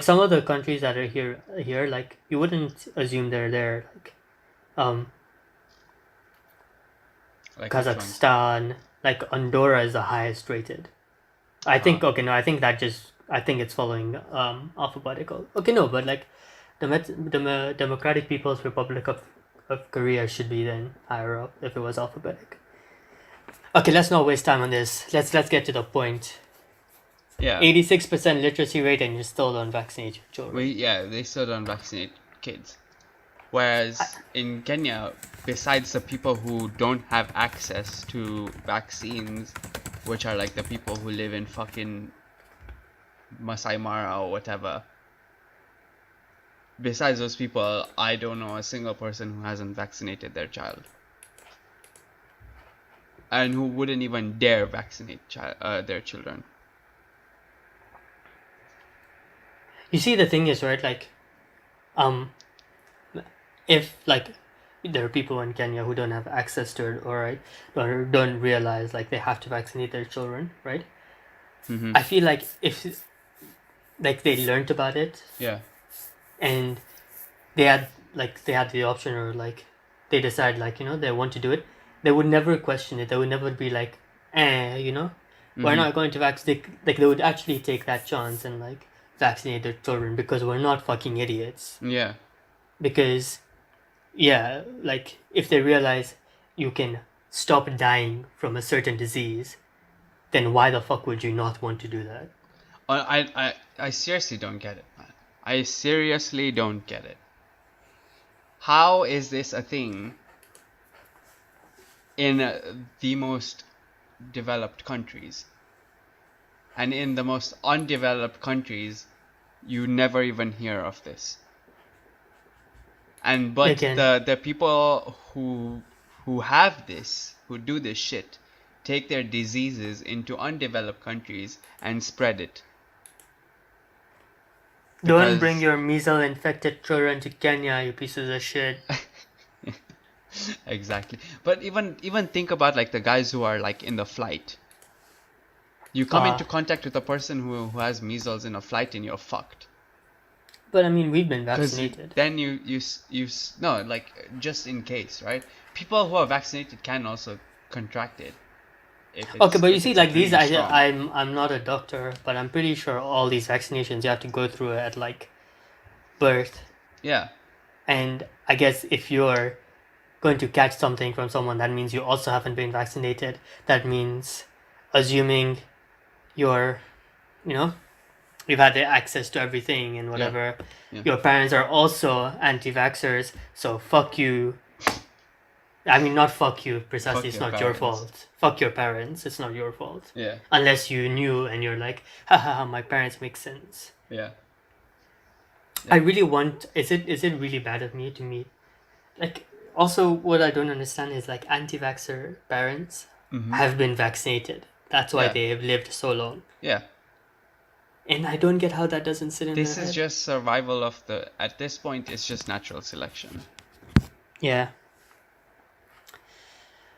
some of the countries that are here like you wouldn't assume they're there, like Kazakhstan, like Andorra is the highest rated. I think I think it's following alphabetical. Okay, no, but like the Democratic People's Republic of Korea should be then higher up if it was alphabetic. Okay, let's not waste time on this. Let's get to the point. Yeah. 86% literacy rate and you still don't vaccinate your children. They still don't vaccinate kids. Whereas in Kenya, besides the people who don't have access to vaccines, which are like the people who live in fucking Masai Mara or whatever. Besides those people, I don't know a single person who hasn't vaccinated their child. And who wouldn't even dare vaccinate their children. You see, the thing is, right, like, if, like, there are people in Kenya who don't have access to it, or, right, or don't realize, like, they have to vaccinate their children, right? Mm-hmm. I feel like if, like, they learned about it, Yeah. and they had the option, or, like, they decide, like, you know, they want to do it, they would never question it. They would never be like, you know, we're not going to vaccinate. Like, they would actually take that chance and, like, vaccinate their children, because we're not fucking idiots. Yeah. Because, yeah, like, if they realize you can stop dying from a certain disease, then why the fuck would you not want to do that? I seriously don't get it, man. I seriously don't get it. How is this a thing in the most developed countries? And in the most undeveloped countries, you never even hear of this. And but Again. the people who have this, who do this shit, take their diseases into undeveloped countries and spread it. Don't bring your measles infected children to Kenya, you pieces of shit. Exactly. But even think about like the guys who are like in the flight. You come into contact with a person who has measles in a flight and you're fucked. But I mean, we've been 'Cause vaccinated. then you no, like, just in case, right? People who are vaccinated can also contract it. Okay, but you see, like, these, really strong. I'm not a doctor, but I'm pretty sure all these vaccinations you have to go through at, like, birth. Yeah. And I guess if you're going to catch something from someone, that means you also haven't been vaccinated. That means, assuming you're, you know, you've had the access to everything and whatever, Yeah. your parents are also anti-vaxxers, so fuck you. I mean, not fuck you precisely, it's not your fault. Fuck your parents, it's not your fault. Yeah. Unless you knew and you're like, haha, my parents make sense. Yeah. I really want, is it really bad of me to meet, like, also what I don't understand is, like, anti-vaxxer parents have been vaccinated. That's why they have lived so long. Yeah. And I don't get how that doesn't sit in This their is head. just survival of at this point, it's just natural selection. Yeah.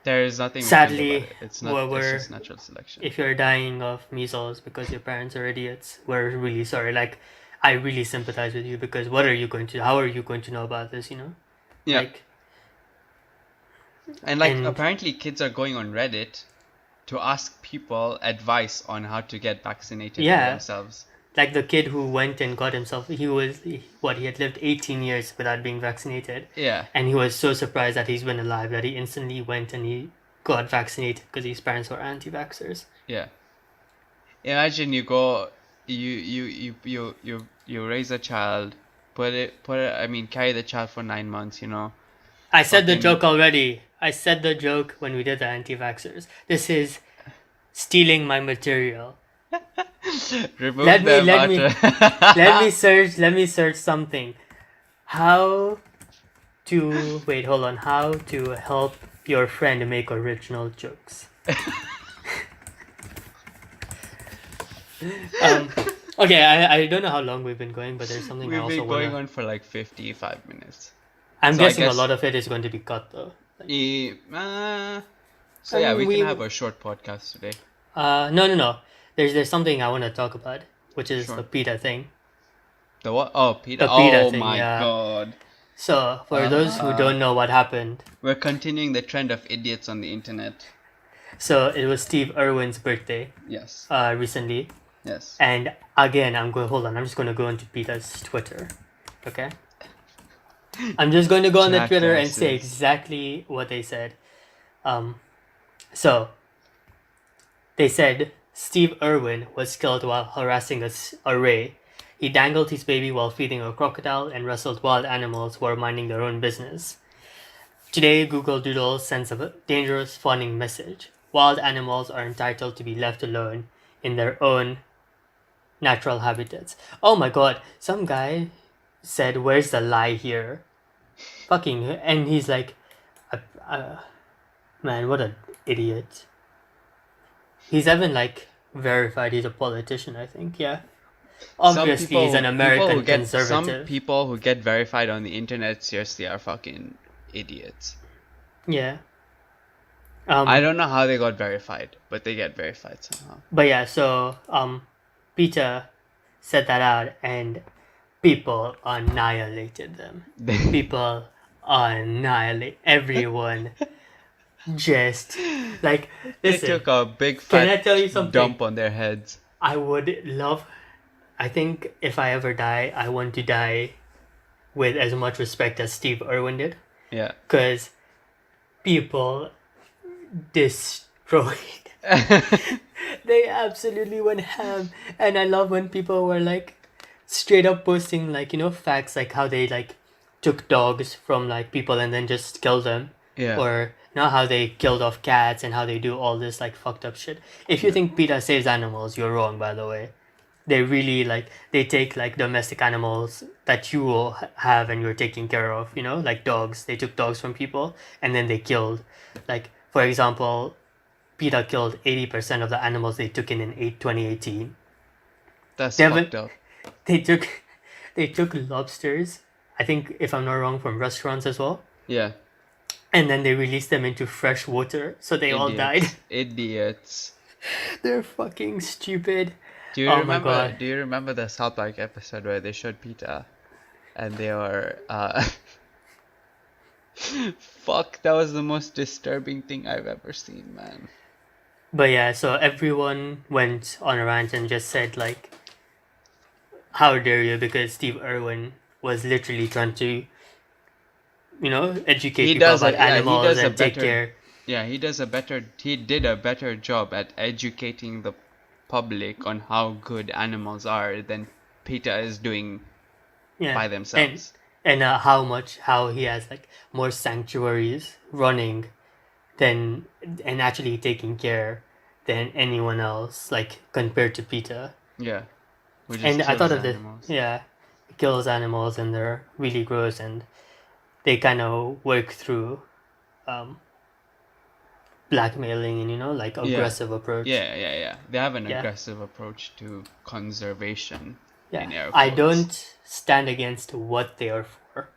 There is nothing Sadly, we can do about it. It's not, it's just natural selection. If you're dying of measles because your parents are idiots, we're really sorry. Like, I really sympathize with you, because how are you going to know about this, you know? Yeah. Like, and apparently kids are going on Reddit to ask people advice on how to get vaccinated for themselves. Like the kid who went and got himself, he had lived 18 years without being vaccinated. Yeah. And he was so surprised that he's been alive that he instantly went and he got vaccinated because his parents were anti-vaxxers. Yeah. Imagine you go, you raise a child, carry the child for 9 months, you know. I said the joke already. I said the joke when we did the anti-vaxxers. This is stealing my material. Let me search something. How to help your friend make original jokes. Okay, I don't know how long we've been going, but there's something We've been going on for like 55 minutes. I'm guessing a lot of it is going to be cut though. We can have a short podcast today. No. There's something I want to talk about, which is the PETA thing. The what? Oh, PETA. The PETA thing, my god. So, for those who don't know what happened, we're continuing the trend of idiots on the internet. So, it was Steve Irwin's birthday. Yes. Recently. Yes. And again, I'm just going to go into PETA's Twitter. Okay? I'm just going to go on the Twitter and say exactly what they said. So, they said Steve Irwin was killed while harassing a ray. He dangled his baby while feeding a crocodile and wrestled wild animals who were minding their own business. Today, Google Doodle sends a dangerous warning message. wild animals are entitled to be left alone in their own natural habitats. Oh my god, some guy said, "Where's the lie here?" Fucking, and he's like, man, what an idiot. He's even like verified he's a politician, I think, yeah. Obviously, he's an American some conservative. people who get verified on the internet seriously are fucking idiots. Yeah. I don't know how they got verified, but they get verified somehow. But yeah, so PeTA said that out, and people annihilated them. People annihilate everyone. Just like, They listen, took a big can I fat tell you something? dump on their heads. I would love. I think if I ever die, I want to die with as much respect as Steve Irwin did. Yeah. Because people destroyed. They absolutely went ham. And I love when people were like straight up posting like, you know, facts like how they like took dogs from like people and then just killed them. Yeah. Or not how they killed off cats and how they do all this like fucked up shit. If you think PETA saves animals, you're wrong, by the way. They really like, they take like domestic animals that you will have and you're taking care of, you know, like dogs. They took dogs from people and then they killed. Like, for example, PETA killed 80% of the animals they took in 2018. That's They fucked up. They took lobsters, I think, if I'm not wrong, from restaurants as well. Yeah. And then they released them into fresh water, so they all died. Idiots. They're fucking stupid. Do you Oh my remember? God. Do you remember the South Park episode where they showed PETA, and they were fuck, that was the most disturbing thing I've ever seen, man. But yeah, so everyone went on a rant and just said like, how dare you, because Steve Irwin was literally trying to, you know, educate people about animals and take care. Yeah, he did a better job at educating the public on how good animals are than PETA is doing by themselves. And how he has like more sanctuaries running than, and actually taking care than anyone else, like compared to PETA. Yeah. And I thought of this, yeah, it kills animals and they're really gross, and they kind of work through blackmailing and, you know, like aggressive approach. Yeah. They have an aggressive approach to conservation. Yeah, I don't stand against what they are for.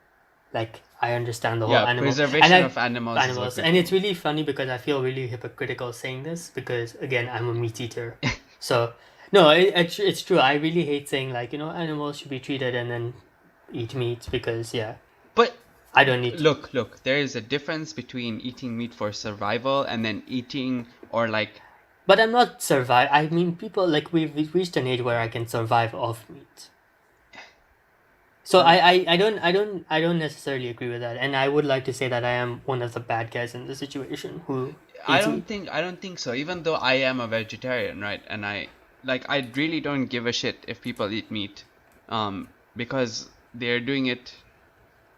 Like, I understand the whole animal preservation of animals. And it's really funny because I feel really hypocritical saying this because, again, I'm a meat eater. So, no, it's true. I really hate saying, like, you know, animals should be treated and then eat meat because, yeah. But I don't need to. Look, there is a difference between eating meat for survival and then eating or like... But I'm not survive. I mean, people, like, we've reached an age where I can survive off meat. So I don't necessarily agree with that, and I would like to say that I am one of the bad guys in the situation who. I don't think so. Even though I am a vegetarian, right, and I really don't give a shit if people eat meat, because they're doing it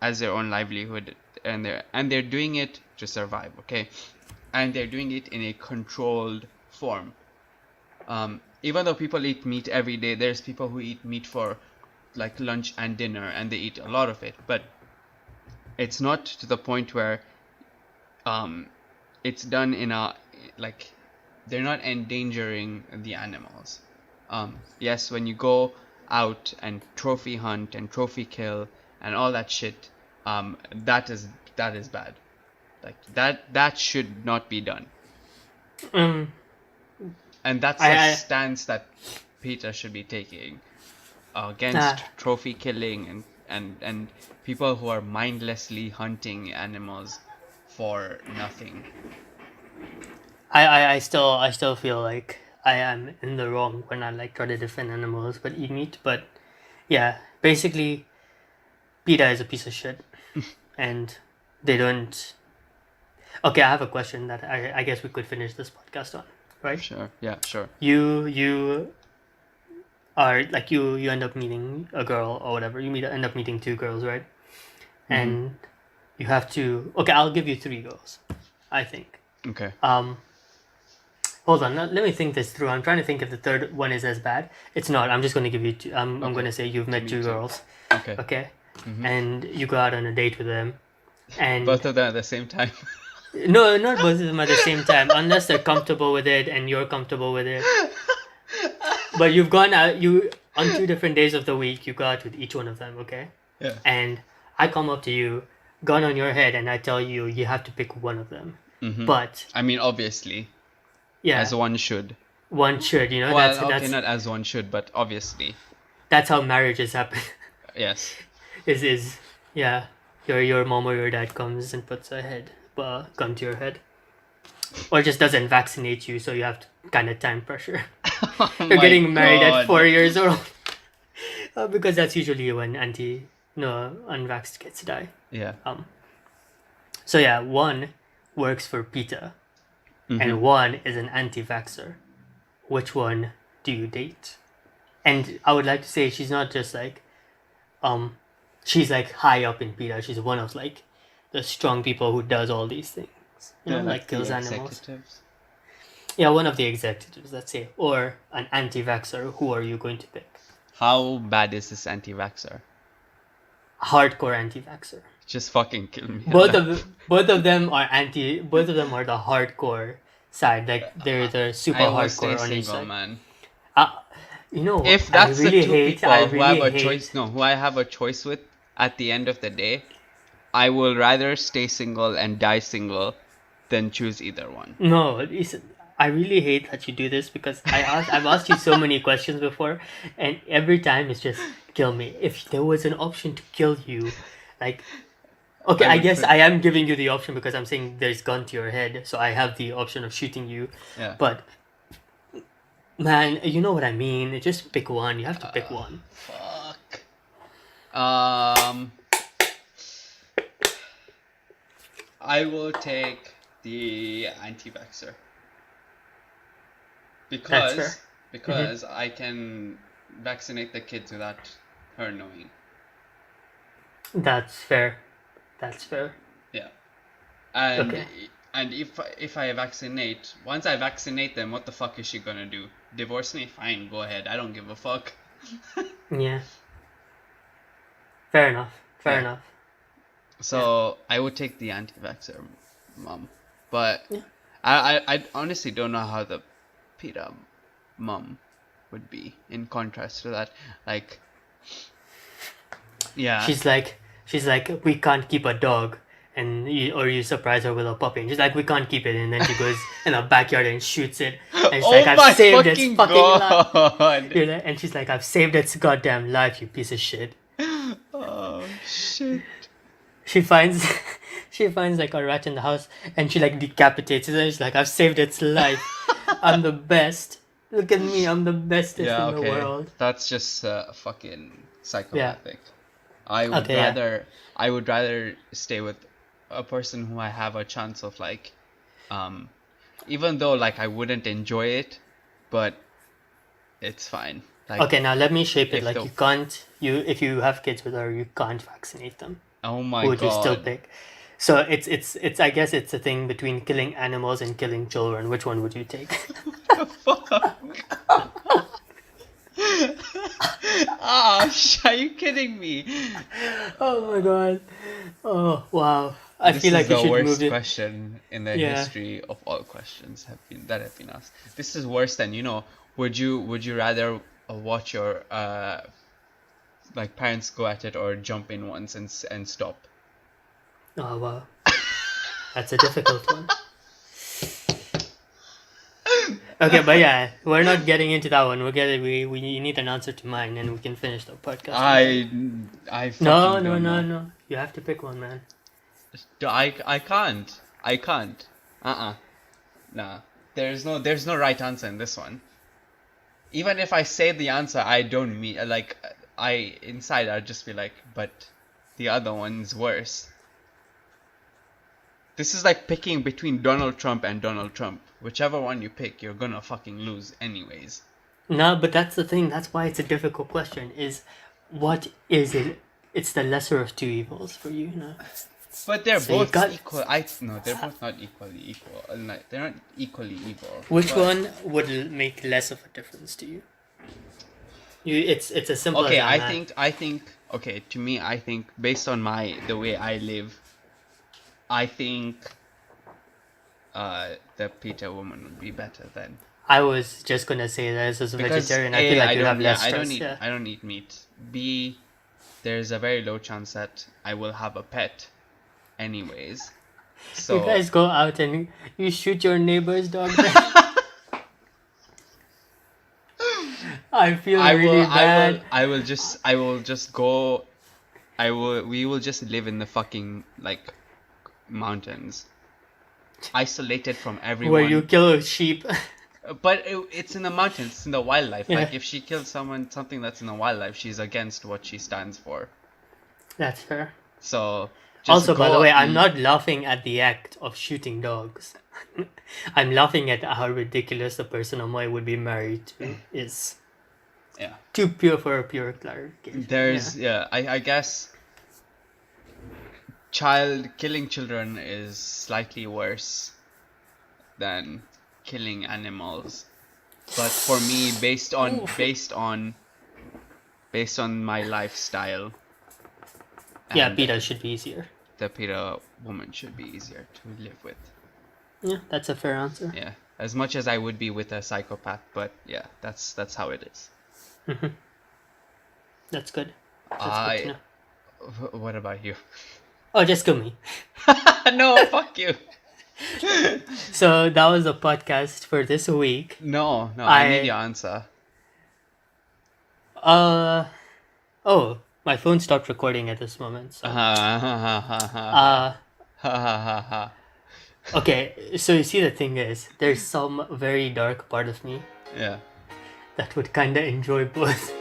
as their own livelihood, and they're doing it to survive, okay, and they're doing it in a controlled form. Even though people eat meat every day, there's people who eat meat for like lunch and dinner and they eat a lot of it, but it's not to the point where it's done in a like they're not endangering the animals. Yes, when you go out and trophy hunt and trophy kill and all that shit, that is bad. Like that should not be done. And that's a stance that PETA should be taking against trophy killing and people who are mindlessly hunting animals for nothing. I still feel like I am in the wrong when I like try to defend animals but eat meat. But yeah, basically, PETA is a piece of shit, and they don't. Okay, I have a question that I guess we could finish this podcast on, right? Sure. Yeah. Sure. You are like you end up meeting a girl or whatever. End up meeting two girls, right? Mm-hmm. And you have to. Okay, I'll give you three girls, I think. Okay. Hold on, let me think this through. I'm trying to think if the third one is as bad. It's not. I'm just going to give you two. I'm Okay. going to say you've met me two two. girls. Okay. Okay? Mhm. And you go out on a date with them. And Both of them at the same time. no, not both of them at the same time, unless they're comfortable with it and you're comfortable with it. But you've gone out, on 2 different days of the week, you go out with each one of them, okay? Yeah. And I come up to you, gun on your head, and I tell you, you have to pick one of them. Mhm. But, I mean, obviously, yeah, as one should. one should, you know, Well, okay, not as one should, but obviously, that's how marriages happen. yes. Yeah, your mom or your dad comes and puts gun to your head. Or just doesn't vaccinate you, so you have to kind of time pressure. Oh You're my getting married at God. 4 years old. Because that's usually when unvaxxed kids die. Yeah. So yeah, one works for PETA, and one is an anti-vaxxer. Which one do you date? And I would like to say she's not just like, she's like high up in PETA. She's one of like the strong people who does all these things. You know, They're like kills the animals. executives. Yeah, one of the executives, let's say, or an anti-vaxxer. Who are you going to pick? How bad is this anti-vaxxer? Hardcore anti-vaxxer. Just fucking kill me. Both of them are Both of them are the hardcore side. Like they're super I will stay hardcore on each single, side. man. You know, If that's I really the two hate. people I who have really a hate. choice, no, who I have a choice with at the end of the day, I will rather stay single and die single than choose either one. No, listen, I really hate that you do this because I've asked you so many questions before, and every time it's just kill me. If there was an option to kill you, like, okay, I I would guess put- I am giving you the option because I'm saying there's gun to your head, so I have the option of shooting you. Yeah. But man, you know what I mean. Just pick one. You have to pick one. Fuck. I will take the anti-vaxxer That's fair. because I can vaccinate the kids without her knowing. That's fair. That's fair. Yeah. And Okay. and if I vaccinate, once I vaccinate them, what the fuck is she gonna do? Divorce me? Fine, go ahead. I don't give a fuck. Yeah. Fair enough. Fair Yeah. enough. So I would take the anti-vaxxer mom, but Yeah. I honestly don't know how the PETA mom would be in contrast to that. Like, yeah, She's like, we can't keep a dog, and you surprise her with a puppy, and she's like, we can't keep it, and then she goes in the backyard and shoots it, and she's like, oh I've my saved its fucking fucking life. god! You're like, and she's like, I've saved its goddamn life, you piece of shit. Oh shit! She finds like a rat in the house, and she like decapitates it, and she's like, I've saved its life. I'm the best. Look at me, I'm the bestest Yeah, in the okay, world. that's just fucking psychopathic. I Okay, would rather stay with a person who I have a chance of like, even though like I wouldn't enjoy it, but it's fine. Like, Okay, now let me shape it if like the- if you have kids with her, you can't vaccinate them. oh my Who would you still god! pick? So it's I guess it's a thing between killing animals and killing children. Which one would you take? Ah, are you kidding me? Oh my god. Oh wow. I This feel like is you the should worst move it. question in the Yeah. history of all questions that have been asked. This is worse than, would you rather watch your like parents go at it or jump in once and stop? Oh wow. That's a difficult one. Okay, but yeah, we're not getting into that one. We need an answer to mine, and we can finish the podcast. I fucking No, don't know. no. You have to pick one, man. I can't. Nah. There's no right answer in this one. Even if I say the answer, I don't mean like inside I'd just be like, but the other one's worse. This is like picking between Donald Trump and Donald Trump. Whichever one you pick, you're gonna fucking lose anyways. No, but that's the thing. That's why it's a difficult question. Is what is it? It's the lesser of two evils for you. No. But they're So you both got- equal. No, they're both not equally equal. Like, they're not equally evil. Which but- one would make less of a difference to you? It's as simple Okay, as I think. Okay, to me, I think based on the way I live, I think the PETA woman would be better than. I was just gonna say that as a Because vegetarian, I A, feel like I you don't- have less yeah, stress. I don't eat meat. B, there's a very low chance that I will have a pet, anyways. So You guys go out and you shoot your neighbor's dog. I feel really bad. I will just go. We will just live in the fucking like mountains, isolated from everyone. Where you kill sheep. But it's in the mountains, it's in the wildlife. Yeah. Like if she kills something that's in the wildlife, she's against what she stands for. That's fair. So just Also, by go the way, I'm eat. not laughing at the act of shooting dogs. I'm laughing at how ridiculous the person Amay would be married to is. Yeah. Too pure for a pure clarification. There's I guess killing children is slightly worse than killing animals. But for me, based on my lifestyle, Yeah, and PETA should be easier. the PETA woman should be easier to live with. Yeah, that's a fair answer. Yeah. As much as I would be with a psychopath, but yeah, that's how it is. That's good. That's good to know. What about you? Oh, just kill me. No, fuck you. So that was the podcast for this week. No, I need your answer. Oh, my phone stopped recording at this moment. So. Okay, so you see the thing is, there's some very dark part of me Yeah. that would kinda enjoy both.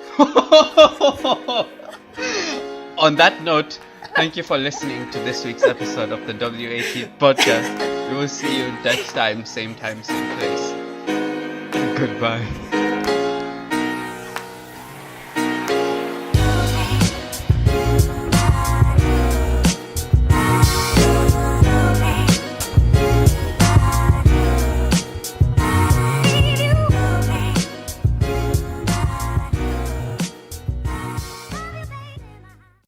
On that note, thank you for listening to this week's episode of the W18 podcast. We will see you next time, same place. Goodbye.